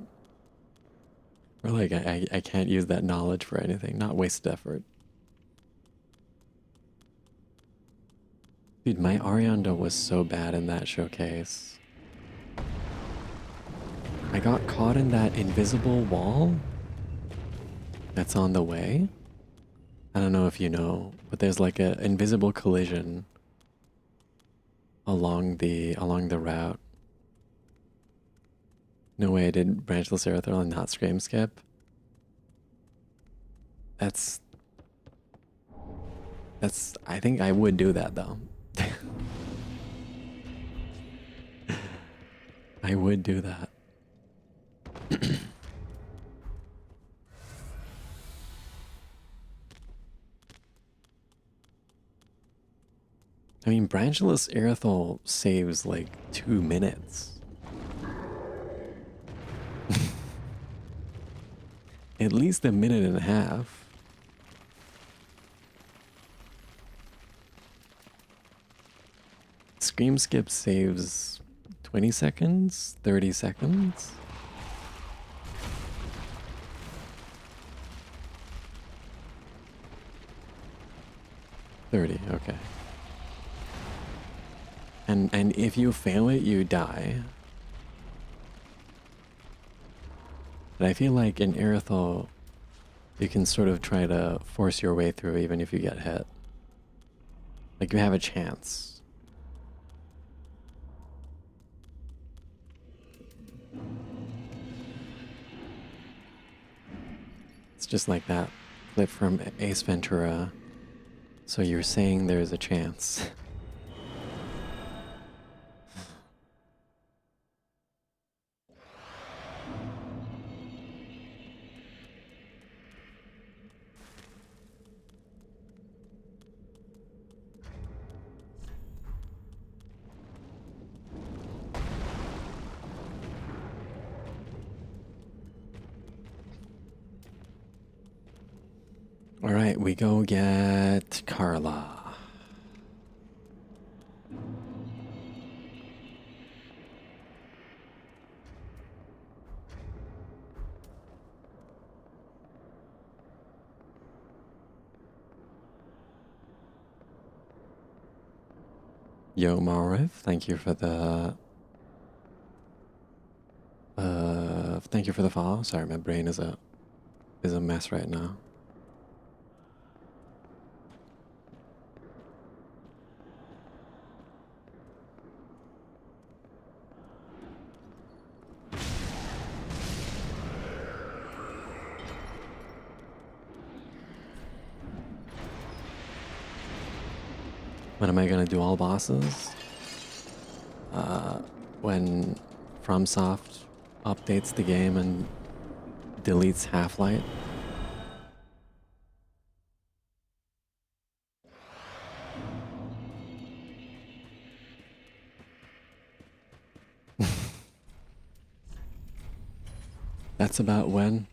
Or like I can't use that knowledge for anything. Not wasted effort. Dude, my Arianda was so bad in that showcase. I got caught in that invisible wall that's on the way. I don't know if you know, but there's like an invisible collision along the route. No way I did branchless aerothrow and not scream skip. That's I think I would do that though. I would do that. I mean, branchless aerothol saves like 2 minutes. At least a minute and a half. Scream skip saves 20 seconds, 30 seconds. Okay. And if you fail it, you die. But I feel like in aerothol, you can sort of try to force your way through even if you get hit. Like you have a chance. It's just like that clip from Ace Ventura. So you're saying there's a chance. All right, we go get Carla. Yo, Marif, thank you for the follow. Sorry, my brain is a mess right now. When am I gonna do all bosses? When FromSoft updates the game and deletes Half-Light. That's about when.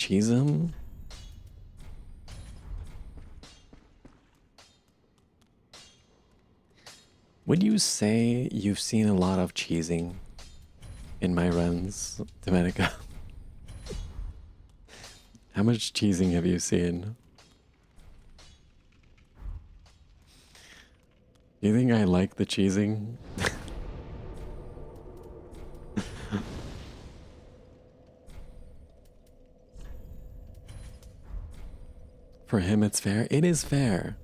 cheese them? Would you say you've seen a lot of cheesing in my runs, Domenica? How much cheesing have you seen? Do you think I like the cheesing? For him, it's fair. It is fair.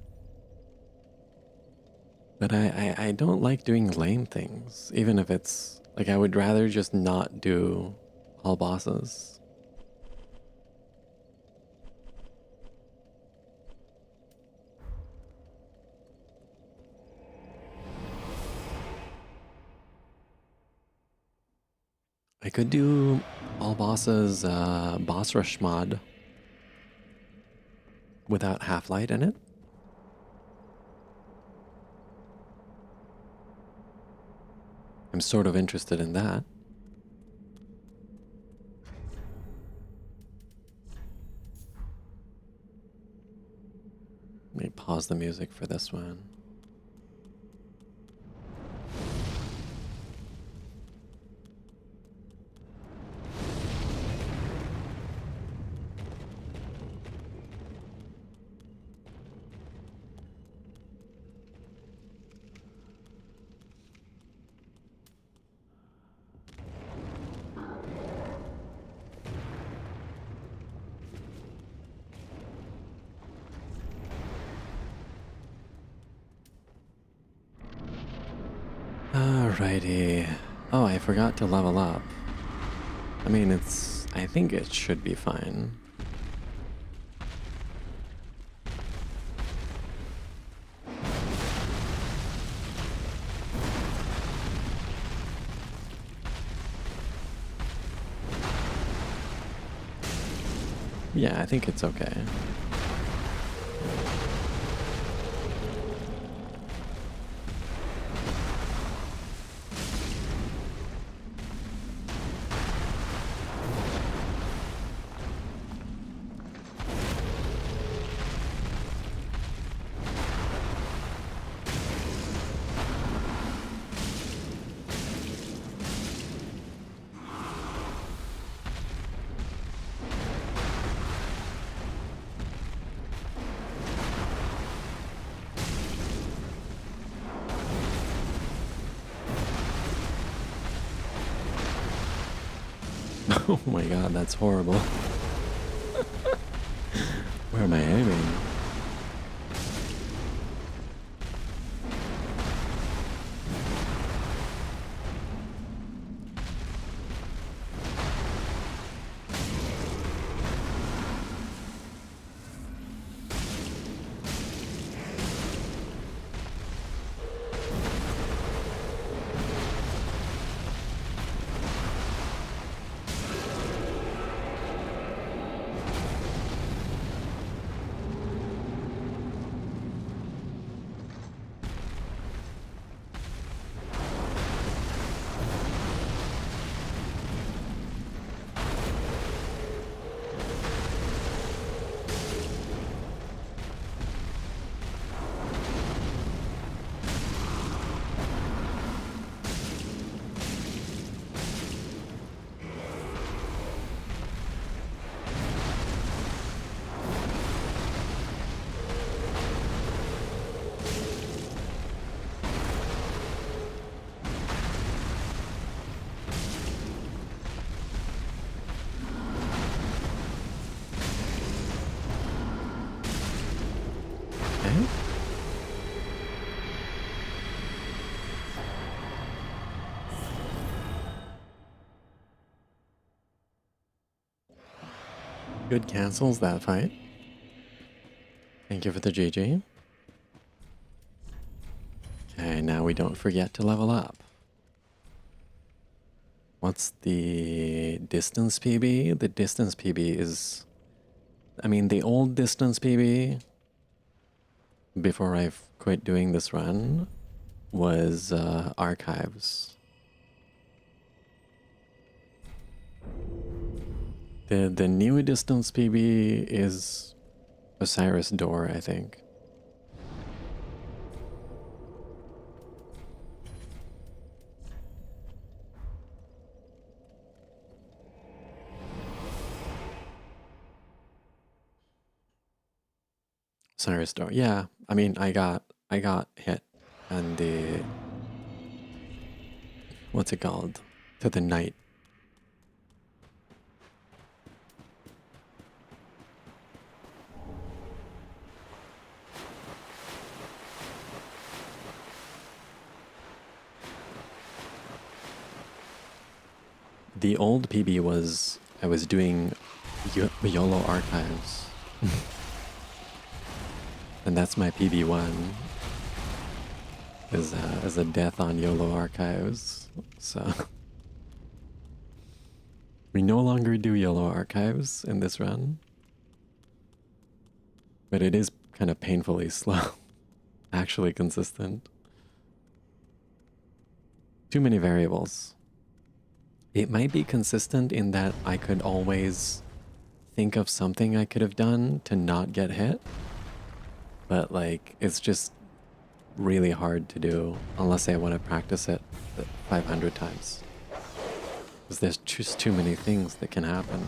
But I don't like doing lame things, even if it's like I would rather just not do all bosses. I could do all bosses boss rush mod without half-light in it. I'm sort of interested in that. Let me pause the music for this one. Alrighty. Oh, I forgot to level up. I mean, I think it should be fine. Yeah, I think it's okay. Oh my god, that's horrible. Where am I aiming? Okay. Good cancels that fight. Thank you for the GG. Okay, now we don't forget to level up. What's the distance PB? The distance PB is... I mean, the old distance PB, before I quit doing this run, was archives. The new distance PB is Osiris Door, I think. Osiris Door. Yeah, I mean, I got hit, and the what's it called? To the night. The old PB was I was doing YOLO archives, and that's my PB1. Is a death on YOLO archives. So we no longer do YOLO archives in this run, but it is kind of painfully slow. Actually consistent. Too many variables. It might be consistent in that I could always think of something I could have done to not get hit, but like it's just really hard to do unless I want to practice it 500 times. Because there's just too many things that can happen.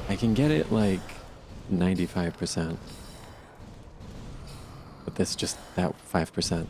I can get it like 95%, but that's just that 5%.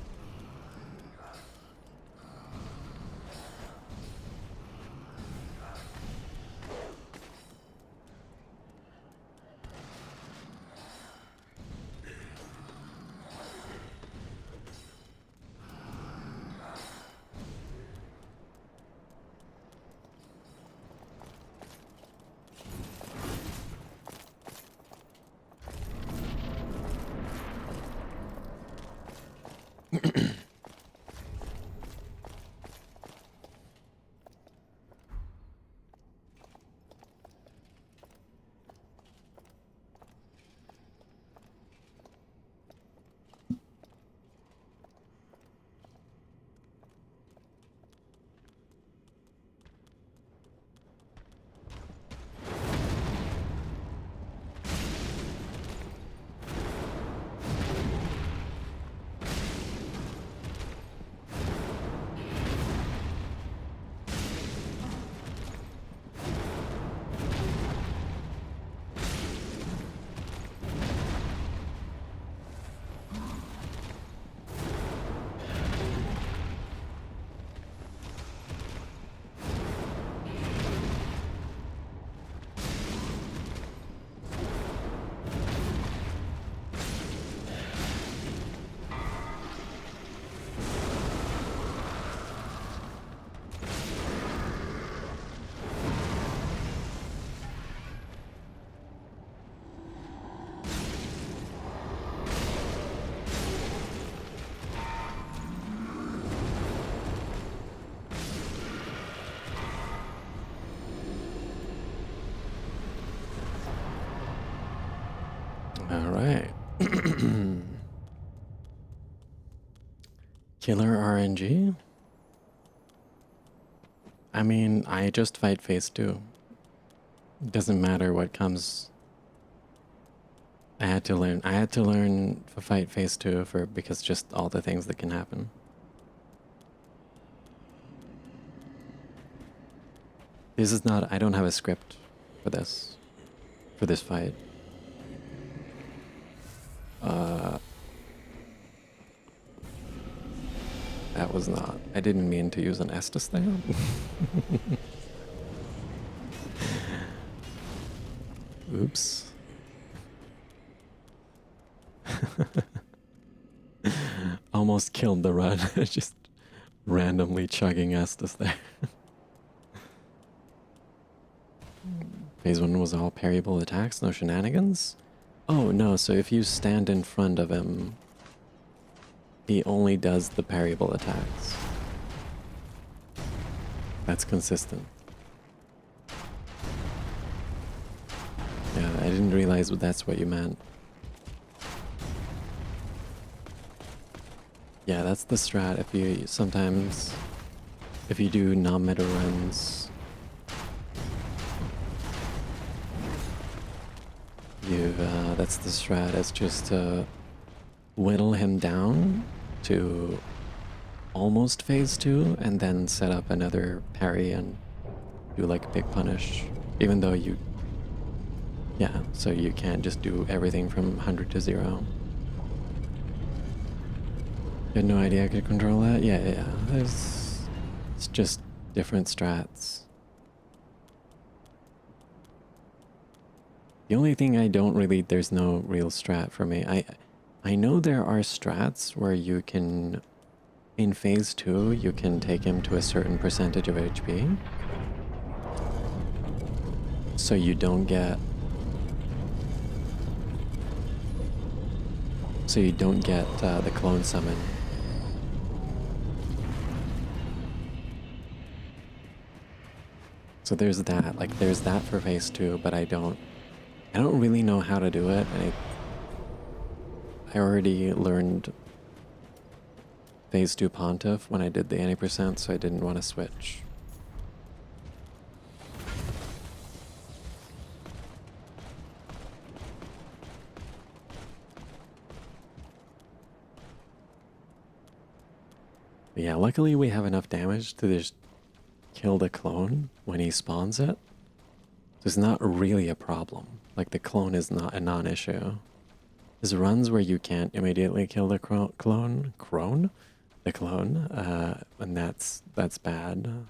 All right. Killer RNG? I mean, I just fight phase 2. Doesn't matter what comes. I had to learn. I had to learn to fight phase 2 because just all the things that can happen. This is not, I don't have a script for this fight. That was not, I didn't mean to use an Estus there. Oops. Almost killed the run, just randomly chugging Estus there. Phase 1 was all parryable attacks, no shenanigans? Oh no, so if you stand in front of him, he only does the parryable attacks. That's consistent. Yeah, I didn't realize that's what you meant. Yeah, that's the strat. If you sometimes, if you do non-meta runs, That's the strat, is just to whittle him down to almost phase 2 and then set up another parry and do like a big punish, even though you, yeah, so you can't just do everything from 100 to 0. You had no idea I could control that? Yeah, it's just different strats. The only thing I don't really, there's no real strat for me. I know there are strats where you can, in phase 2, you can take him to a certain percentage of HP. So you don't get... the clone summon. So there's that, like there's that for phase 2, but I don't really know how to do it, and I already learned phase 2 Pontiff when I did the 80%, so I didn't want to switch. But yeah, luckily we have enough damage to just kill the clone when he spawns it. So it's not really a problem. Like, the clone is not a non-issue. There's runs where you can't immediately kill the clone, and that's bad.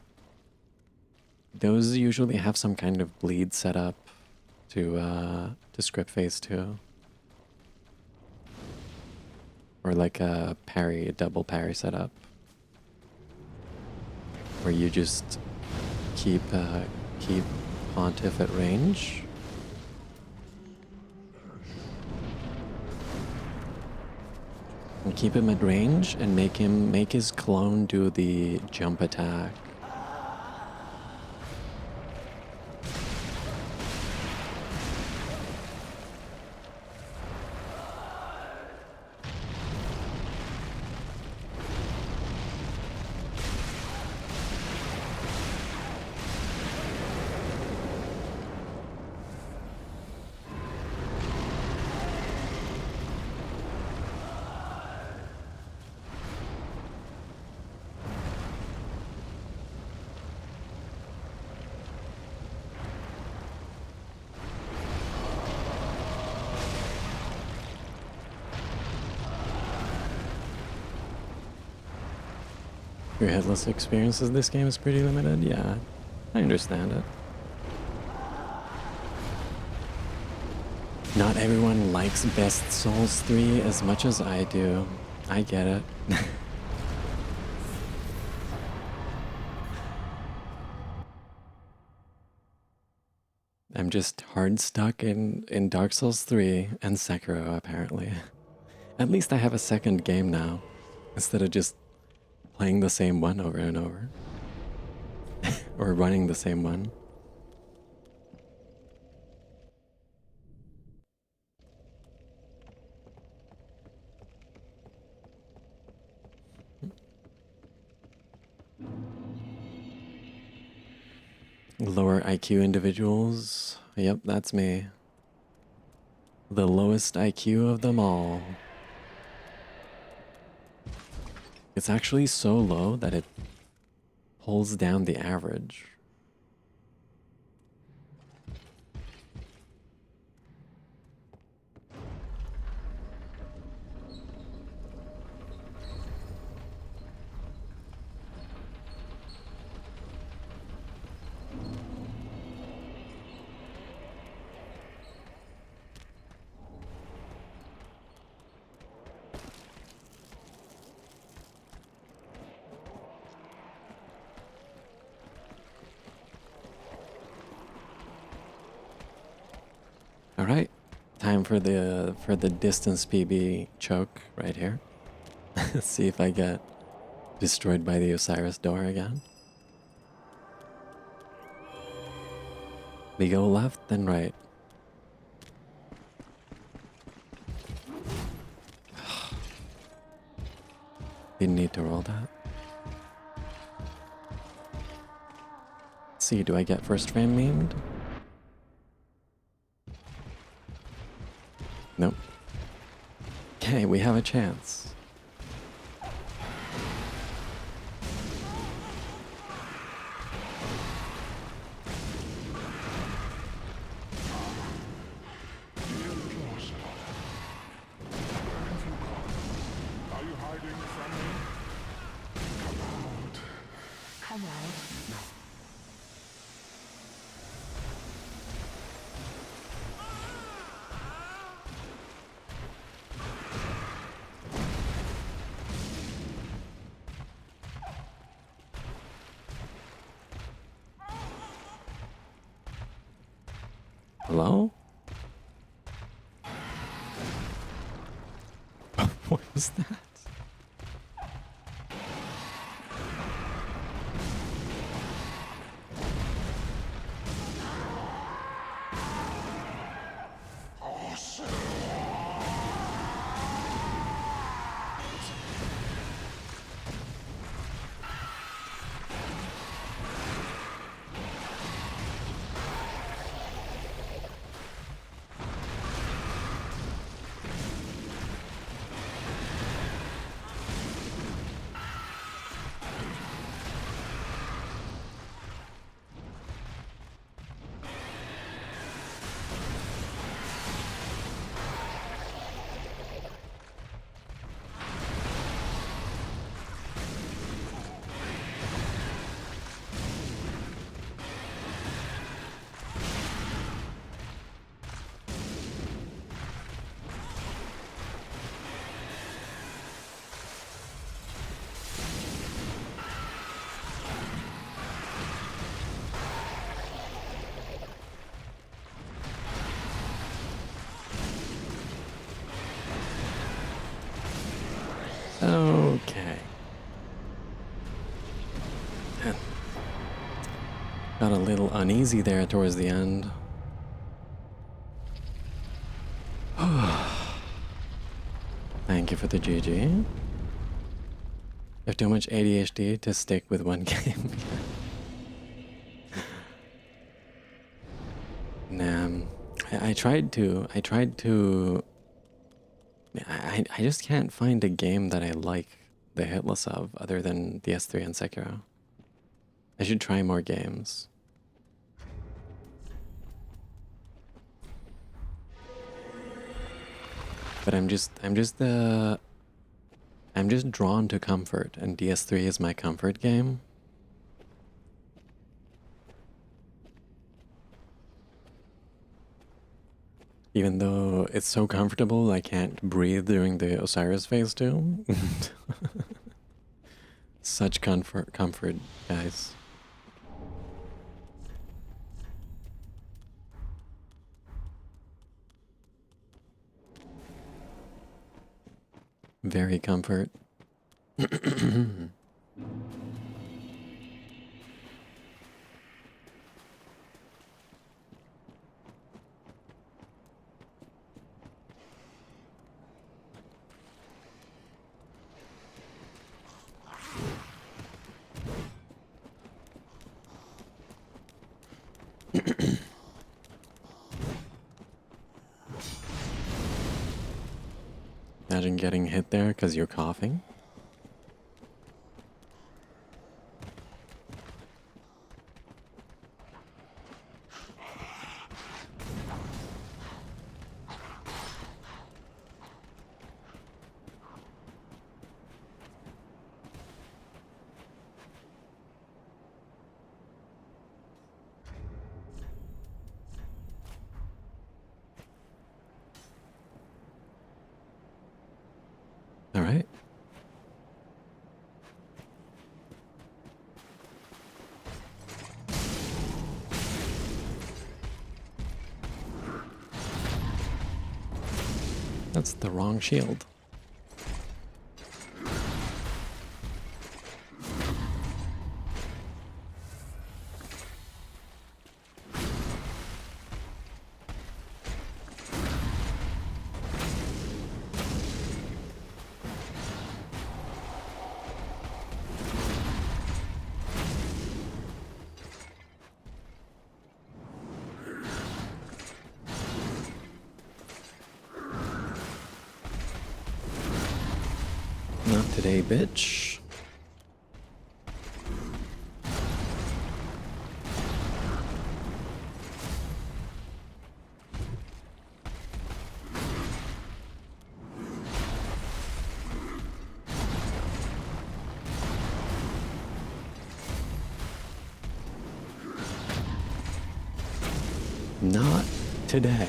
Those usually have some kind of bleed set up to script phase 2. Or like a parry, a double parry setup, where you just keep Pontiff at range. And keep him at range and make his clone do the jump attack. Your Hitless experiences this game is pretty limited? Yeah, I understand it. Not everyone likes Best Souls 3 as much as I do. I get it. I'm just hard stuck in Dark Souls 3 and Sekiro, apparently. At least I have a second game now, instead of just playing the same one over and over. Or running the same one. Lower IQ individuals. Yep, that's me. The lowest IQ of them all. It's actually so low that it pulls down the average. All right, time for the distance PB choke right here. Let's see if I get destroyed by the Osiris door again. We go left, then right. Didn't need to roll that. Let's see, do I get first frame memed? Nope. Okay, we have a chance. Hello? What was that? Okay. Got a little uneasy there towards the end. Thank you for the GG. I have too much ADHD to stick with one game. Nah, I tried to. I just can't find a game that I like the Hitless of other than DS3 and Sekiro. I should try more games. But I'm just drawn to comfort, and DS3 is my comfort game. Even though it's so comfortable, I can't breathe during the Osiris phase too. Such comfort, guys. Very comfort. Imagine getting hit there because you're coughing. All right. That's the wrong shield. Not today, bitch. Not today.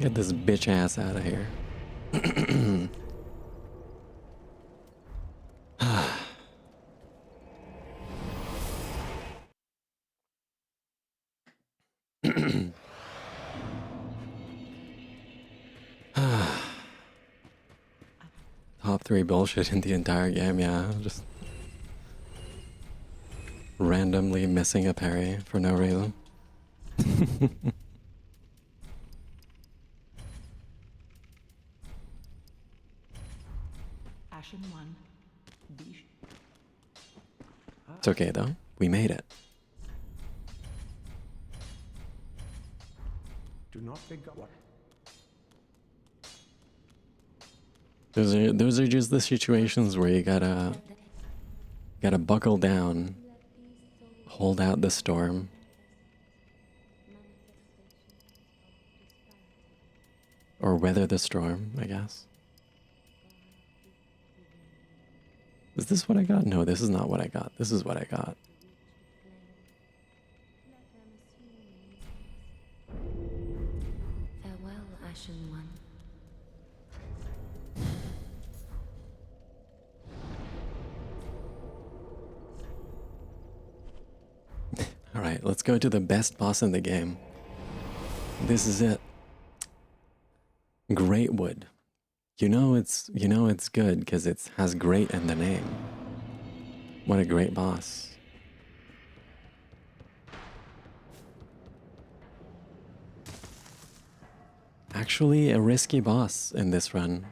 Get this bitch ass out of here. Top 3 bullshit in the entire game, yeah. Just randomly missing a parry for no reason. Ashen 1, B. It's okay though. We made it. Do not think what. Those are just the situations where you gotta buckle down, hold out the storm. Or weather the storm, I guess. Is this what I got? No, this is not what I got. This is what I got. Farewell, Ashen One. Alright, let's go to the best boss in the game. This is it. Greatwood. You know it's good because it has great in the name. What a great boss. Actually a risky boss in this run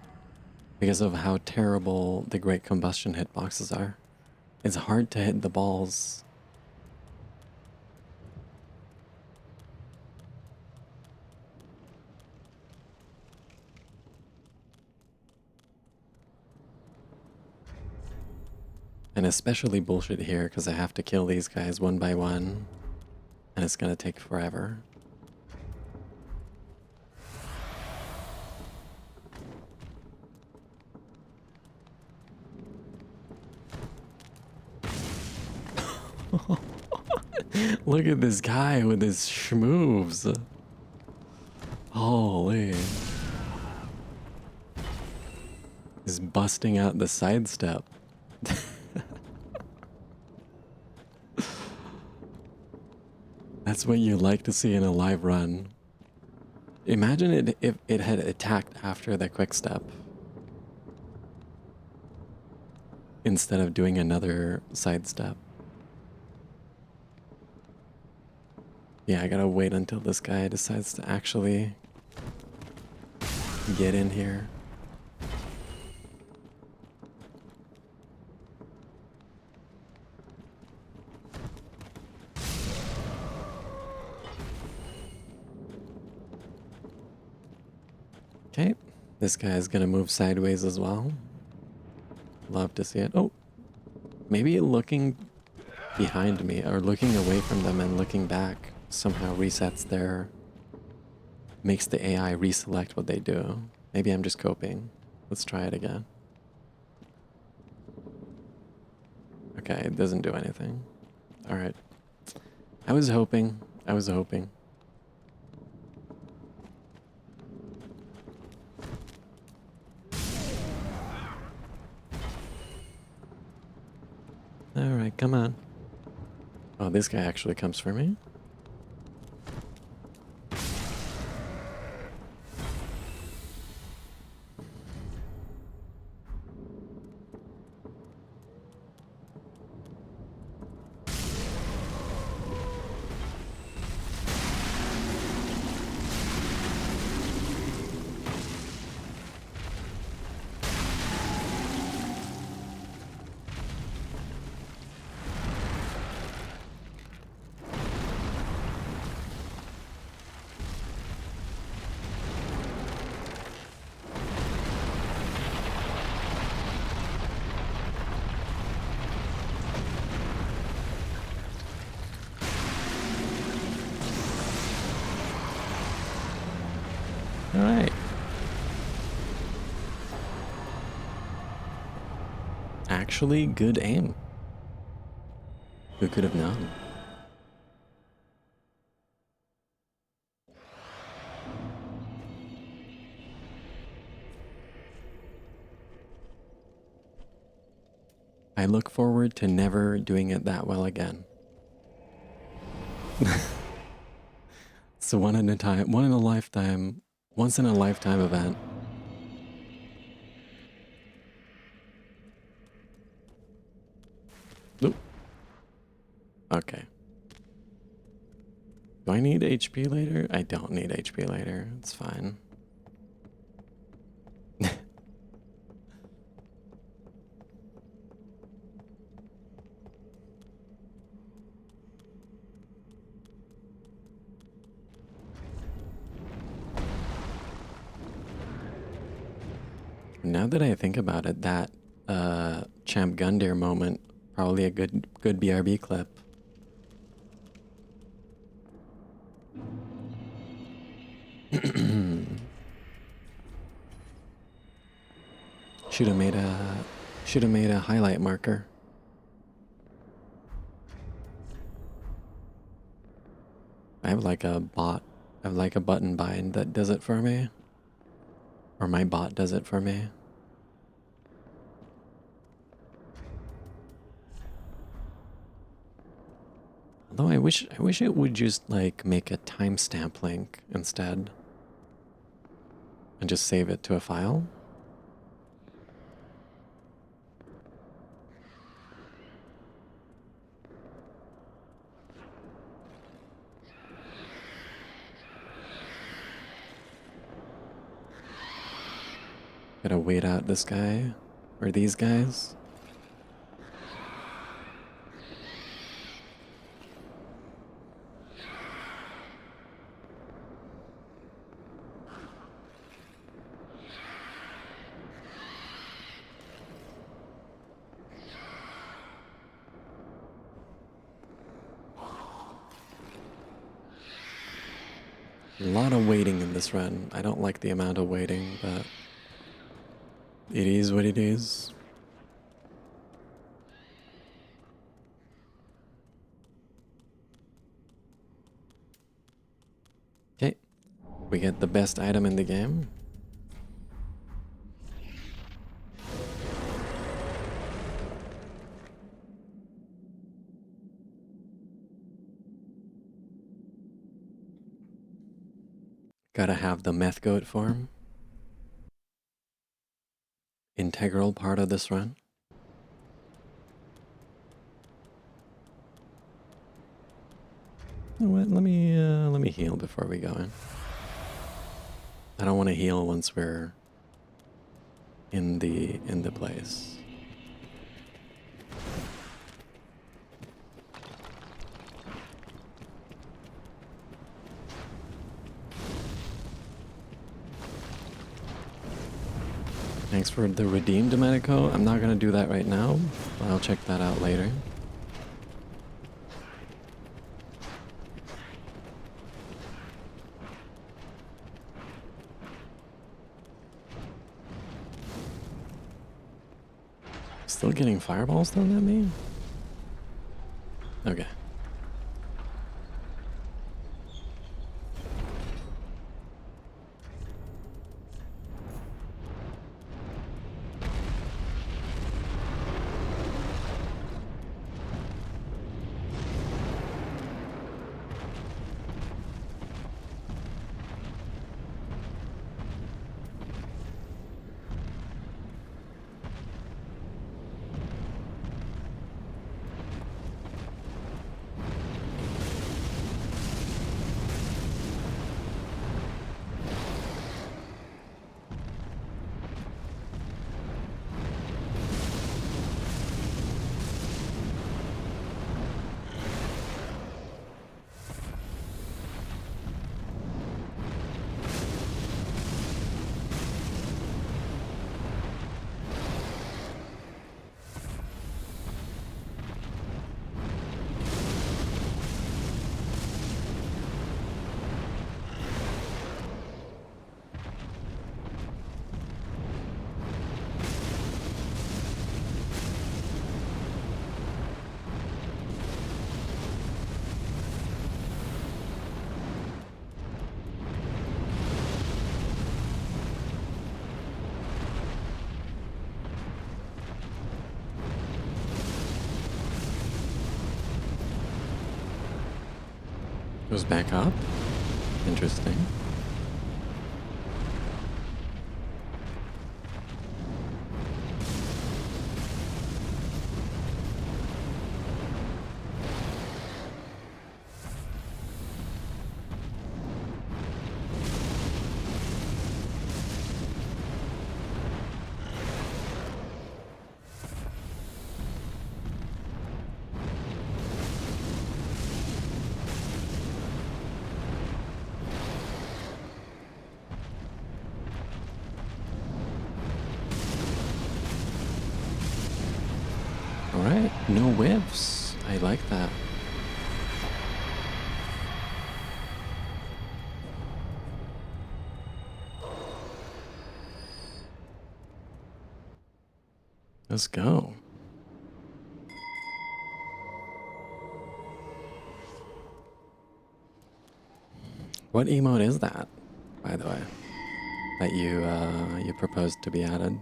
because of how terrible the Great Combustion hitboxes are. It's hard to hit the balls. And especially bullshit here because I have to kill these guys one by one and it's gonna take forever. Look at this guy with his schmoves. Holy. He's busting out the sidestep. That's what you like to see in a live run. Imagine it if it had attacked after the quick step. Instead of doing another sidestep. Yeah, I gotta wait until this guy decides to actually get in here. Okay, this guy is gonna move sideways as well. Love to see it. Oh, maybe looking behind me or looking away from them and looking back somehow resets makes the AI reselect what they do. Maybe I'm just coping. Let's try it again. Okay, it doesn't do anything. All right. I was hoping. Alright, come on. Oh, this guy actually comes for me? actually good aim. Who could have known? I look forward to never doing it that well again. It's a one in a lifetime, once in a lifetime event. Nope. Okay. Do I need HP later? I don't need HP later. It's fine. Now that I think about it, that Champ Gundyr moment, probably a good BRB clip. Should have made a highlight marker. I have like a bot. I have like a button bind that does it for me. Or my bot does it for me. Although I wish it would just like make a timestamp link instead. And just save it to a file. Gotta wait out this guy, or these guys. A lot of waiting in this run. I don't like the amount of waiting, but it is what it is. Okay, we get the best item in the game. Gotta have the meth goat form. Integral part of this run. You know what? Let me heal before we go in. I don't want to heal once we're in the place. Thanks for the redeem, Domenico. I'm not gonna do that right now, but I'll check that out later. Still getting fireballs thrown at me? Okay. Goes back up. Interesting. Alright, no whiffs. I like that. Let's go. What emote is that, by the way, that you proposed to be added?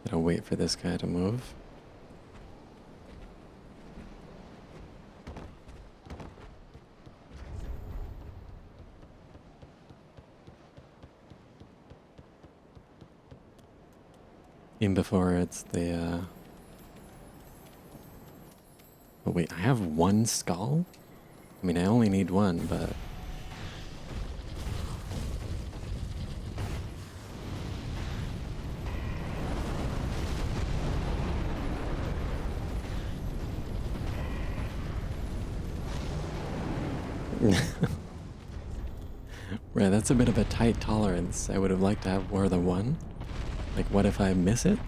Gotta wait for this guy to move. Even before it's the, Oh wait, I have one skull? I mean, I only need one, but... Right, that's a bit of a tight tolerance. I would have liked to have more than one. Like, what if I miss it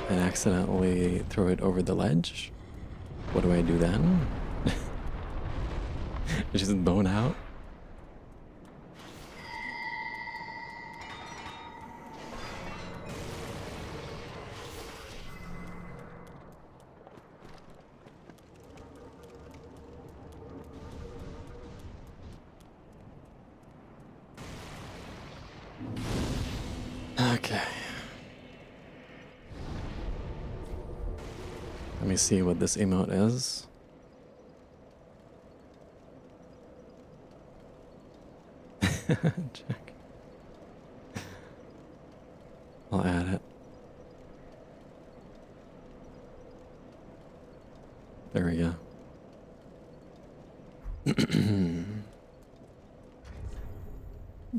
and accidentally throw it over the ledge? What do I do then? Just bone out? Okay. Let me see what this emote is. Check. I'll add it. There we go.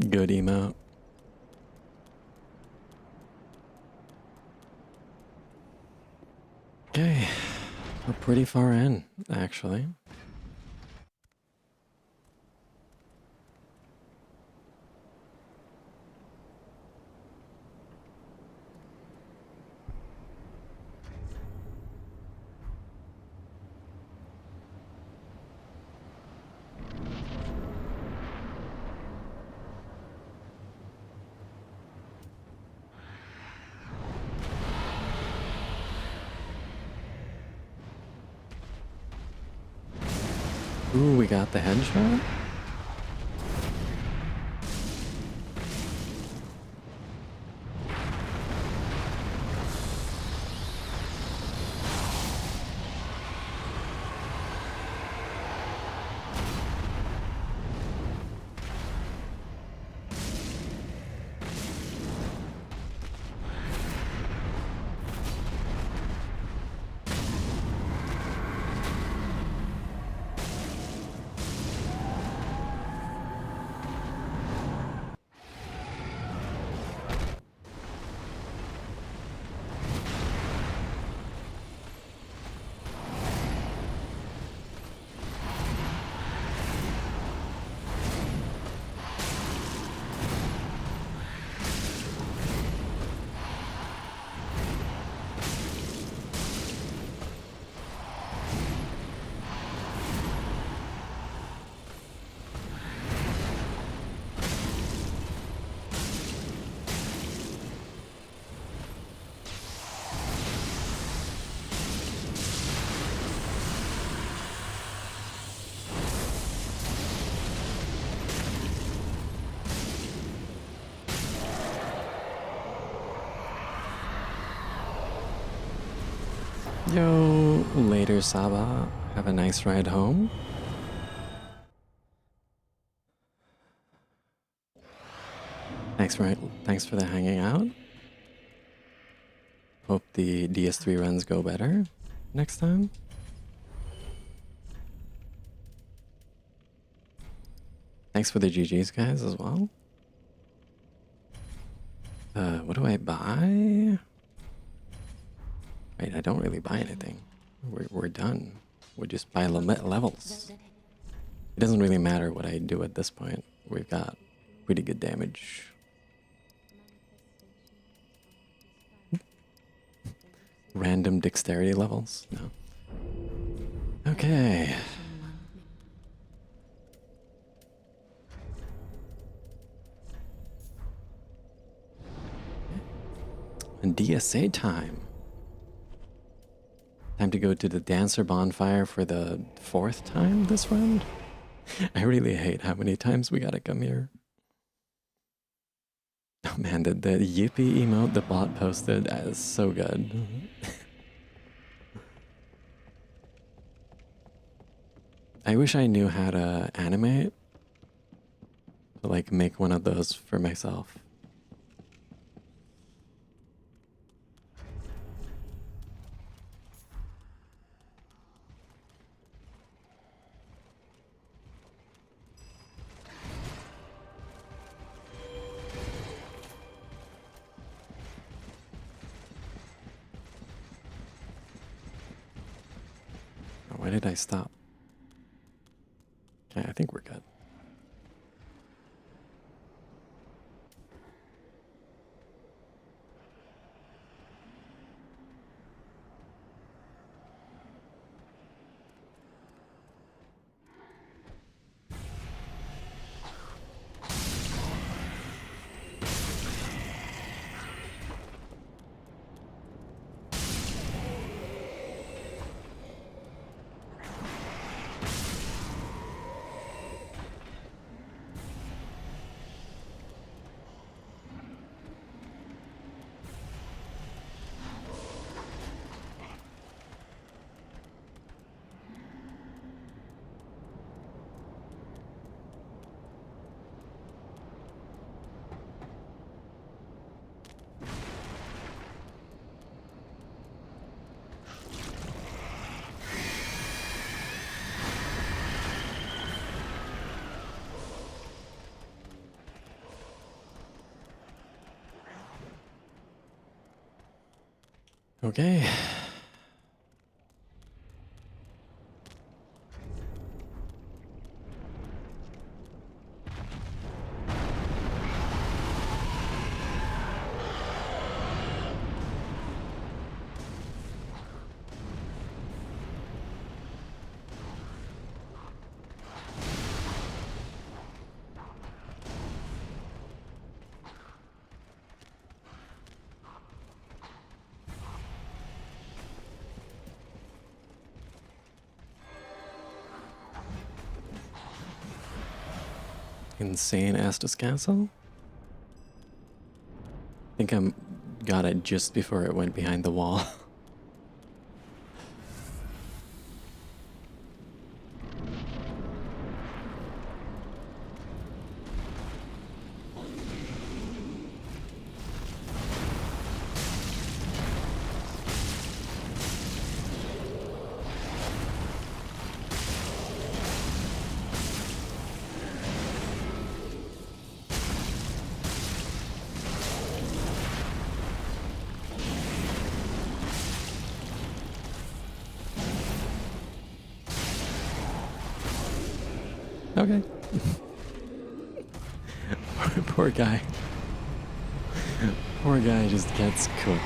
Good emote. Okay, we're pretty far in, actually. Ooh, we got the headshot? Yo, later, Saba. Have a nice ride home. Thanks for the hanging out. Hope the DS3 runs go better next time. Thanks for the GGs, guys, as well. What do I buy? Wait, I don't really buy anything. We're done. We just buy levels. It doesn't really matter what I do at this point. We've got pretty good damage. Random dexterity levels? No. Okay. And DSA time. Time to go to the dancer bonfire for the 4th time this round. I really hate how many times we gotta come here. Oh man, the yippee emote the bot posted is so good. I wish I knew how to animate to like make one of those for myself. Why did I stop? Okay, I think we're good. Okay. Insane Estus Castle? I think I got it just before it went behind the wall. Okay. Poor guy. Poor guy just gets cooked.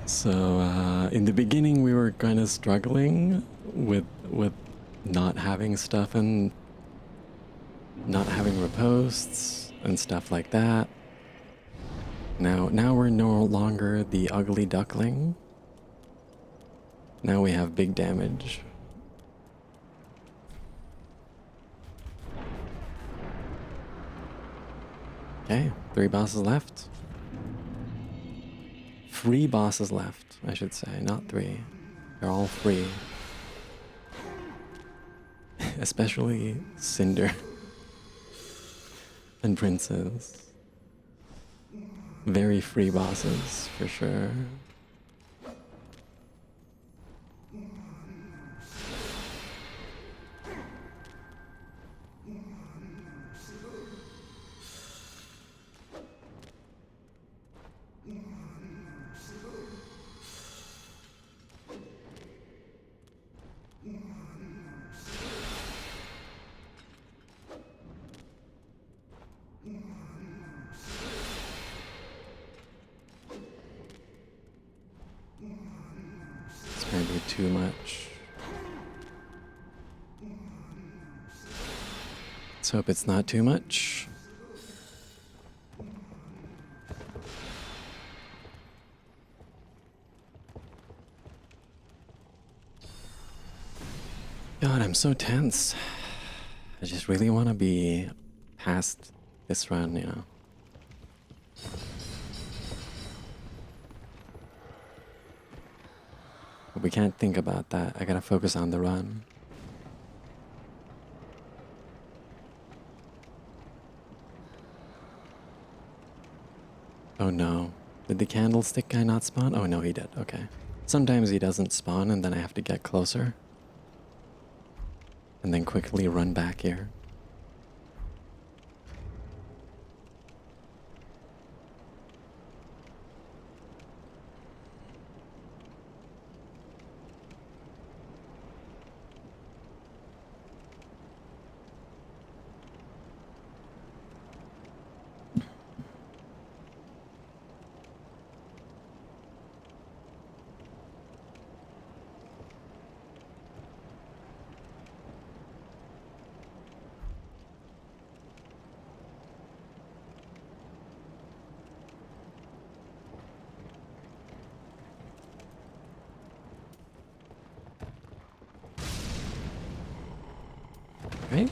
So in the beginning we were kind of struggling with not having stuff and not having riposts and stuff like that. Now we're no longer the ugly duckling. Now we have big damage. Okay, 3 bosses left. Free bosses left, I should say, not 3. They're all free. Especially Cinder and Princess. Very free bosses, for sure. It's maybe too much. Let's hope it's not too much. God, I'm so tense. I just really want to be past this run, you know. But we can't think about that. I gotta focus on the run. Oh no. Did the candlestick guy not spawn? Oh no, he did. Okay. Sometimes he doesn't spawn and then I have to get closer. And then quickly run back here. Right?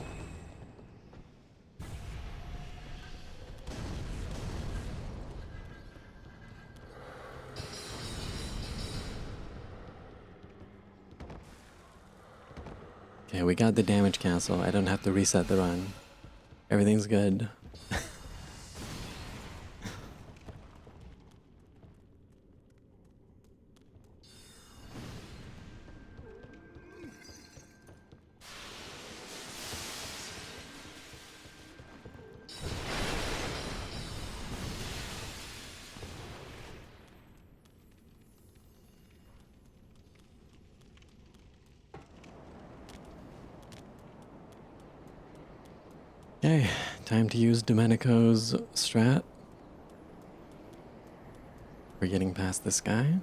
Okay, we got the damage cancel. I don't have to reset the run. Everything's good. Okay, time to use Domenico's strat. We're getting past this guy.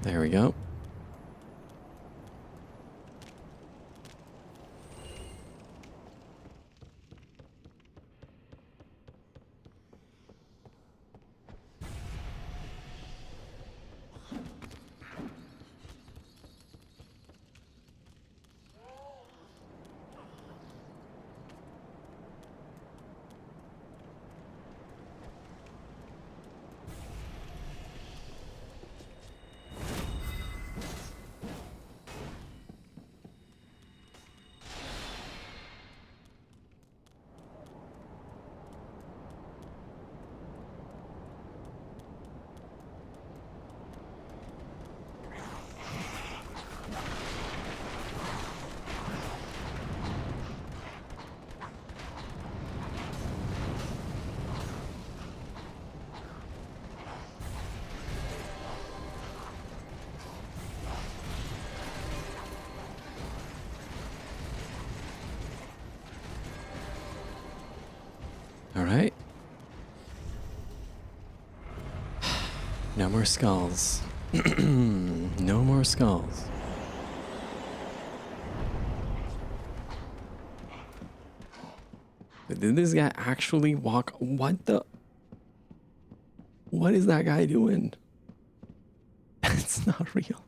There we go. All right. No more skulls. No more skulls. Did this guy actually walk? What the? What is that guy doing? That's not real.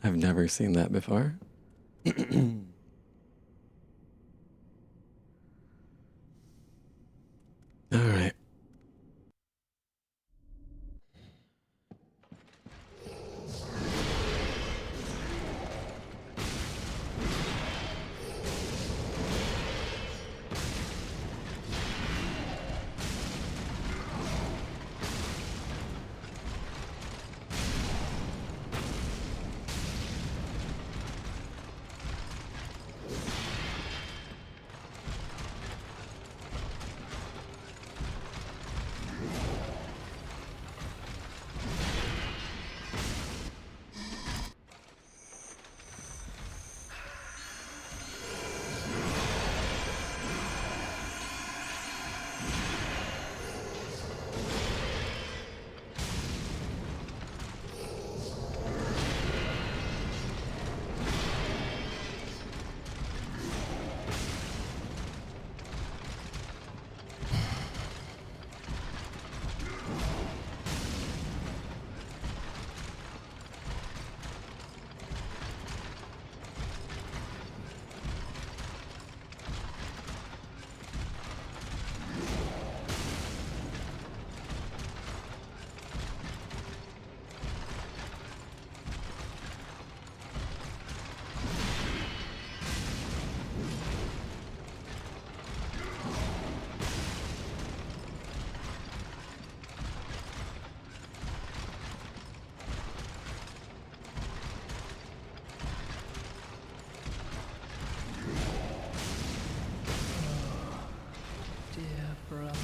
I've never seen that before. All right. Dear brother.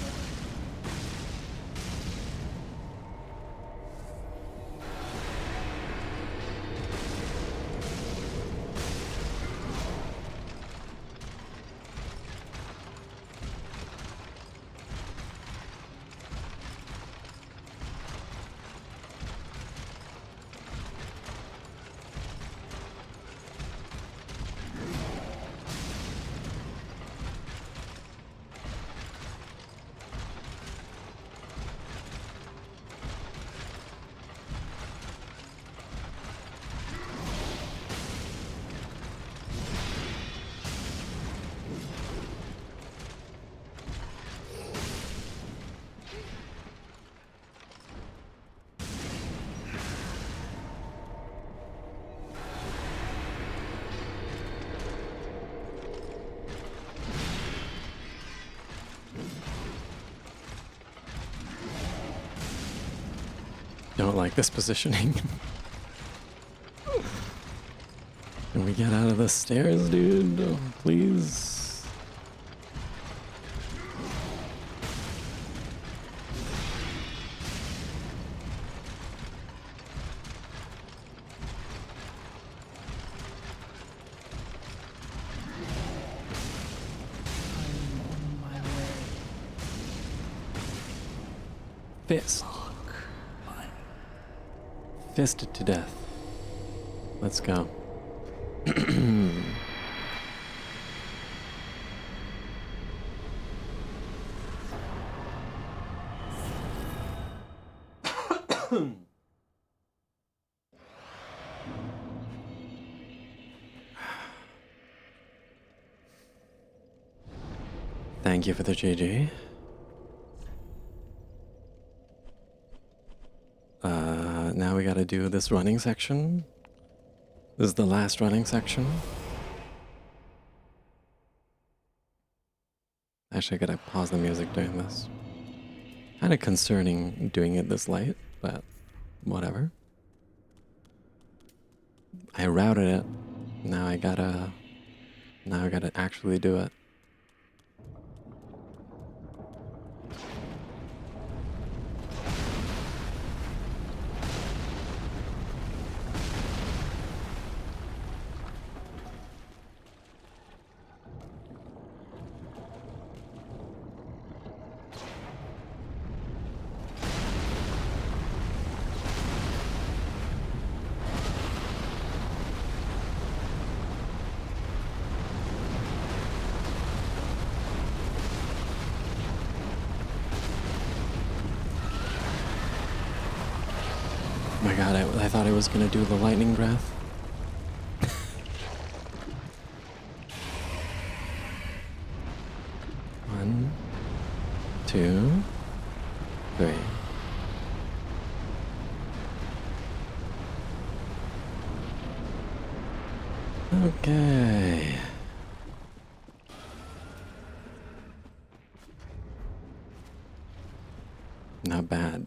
Don't like this positioning. Can we get out of the stairs, dude? Oh, please. I'm on my way. Fist. Fisted to death. Let's go. Thank you for the JJ. Now we gotta do this running section. This is the last running section. Actually, I gotta pause the music during this. Kinda concerning doing it this late, but whatever. I routed it. Now I gotta actually do it. god, I thought I was gonna do the lightning breath. One, two, three. Okay. Not bad.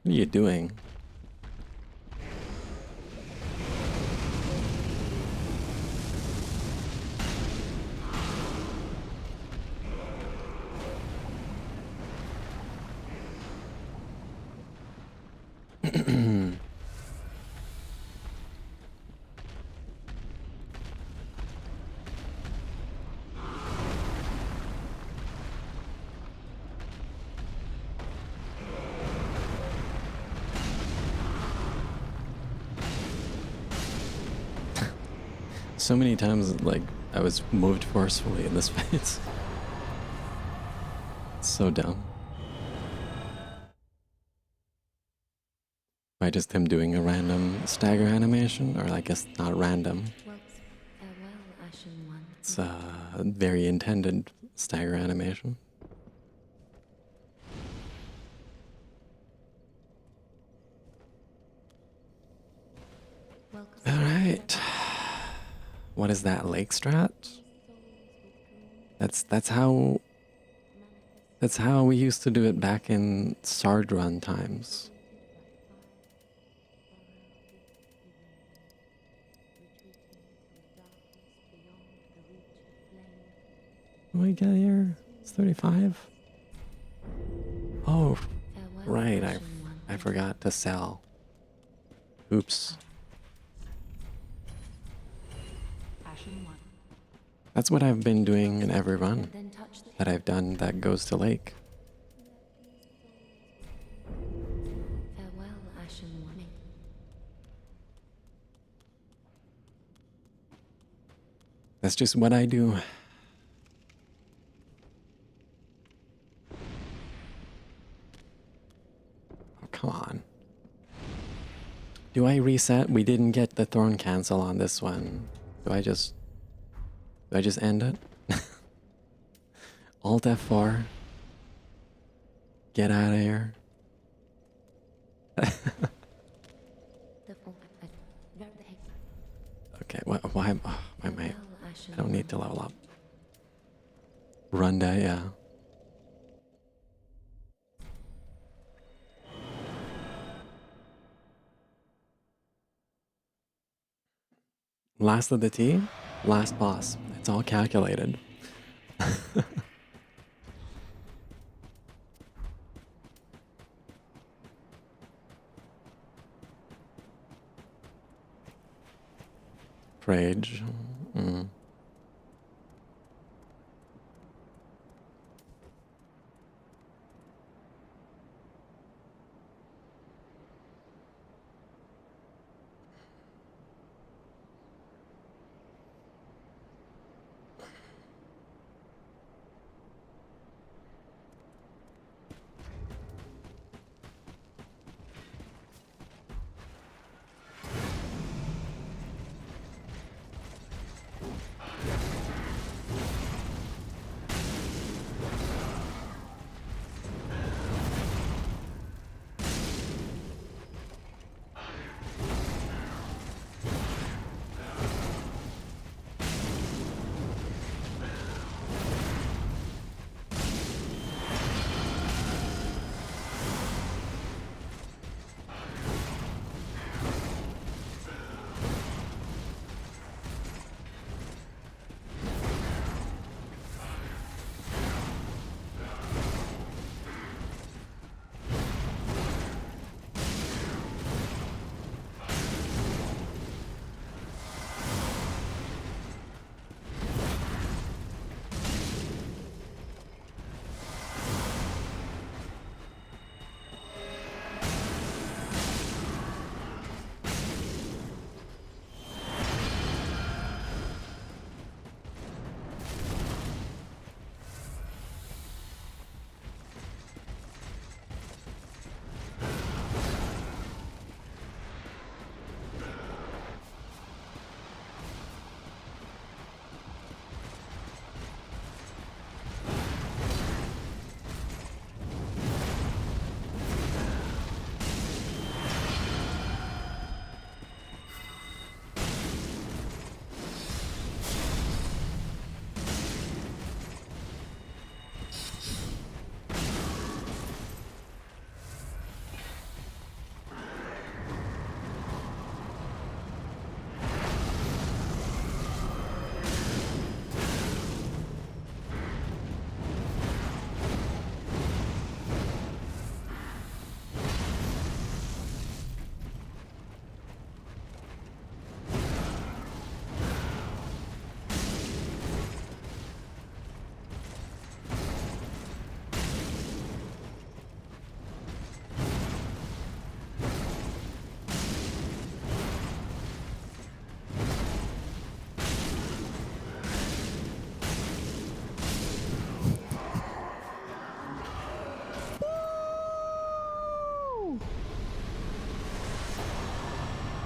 What are you doing? So many times, like, I was moved forcefully in this fight. It's so dumb. By just him doing a random stagger animation, or I guess not random. It's a very intended stagger animation. Alright. What is that, Lake Strat? That's how we used to do it back in Sard run times. What do we get here? It's 35? Oh, right, I forgot to sell. Oops. That's what I've been doing in every run that I've done that goes to Lake. That's just what I do. Oh, come on. Do I reset? We didn't get the thorn cancel on this one. Do I just end it? Alt F4. Get out of here. Okay, why am I? I don't need to level up. Runda, yeah. Last of the T, last boss. It's all calculated. Rage.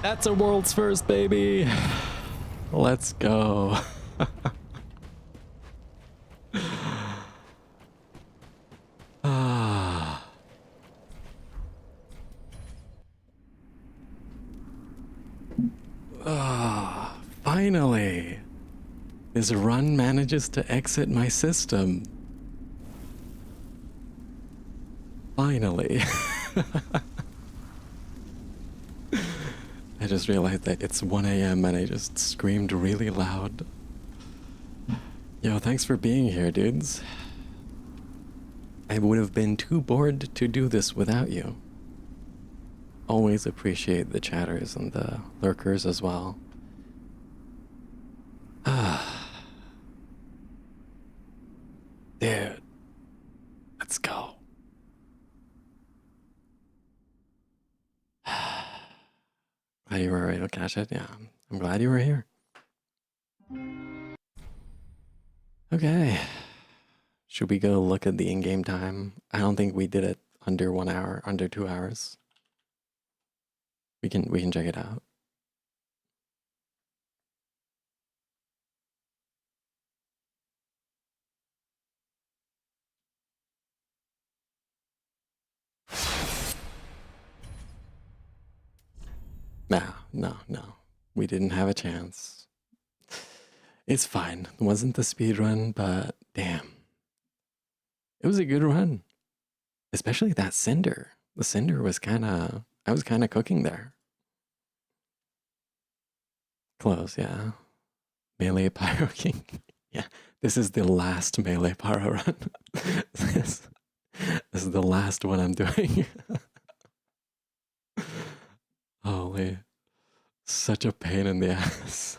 That's a world's first, baby. Let's go. Ah. Ah, finally. This run manages to exit my system. Finally. I just realized that it's 1 a.m. and I just screamed really loud. Yo, thanks for being here, dudes. I would have been too bored to do this without you. Always appreciate the chatters and the lurkers as well. Ah. Dude, let's go. Glad you were able to catch it. Yeah, I'm glad you were here. Okay. Should we go look at the in-game time? I don't think we did it under 1 hour, under 2 hours. We can check it out. No. We didn't have a chance. It's fine. It wasn't the speed run, but damn. It was a good run. Especially that cinder. The cinder was I was kinda cooking there. Close, yeah. Melee Pyro King. Yeah, this is the last Melee Pyro run. this, this is the last one I'm doing. Holy, such a pain in the ass.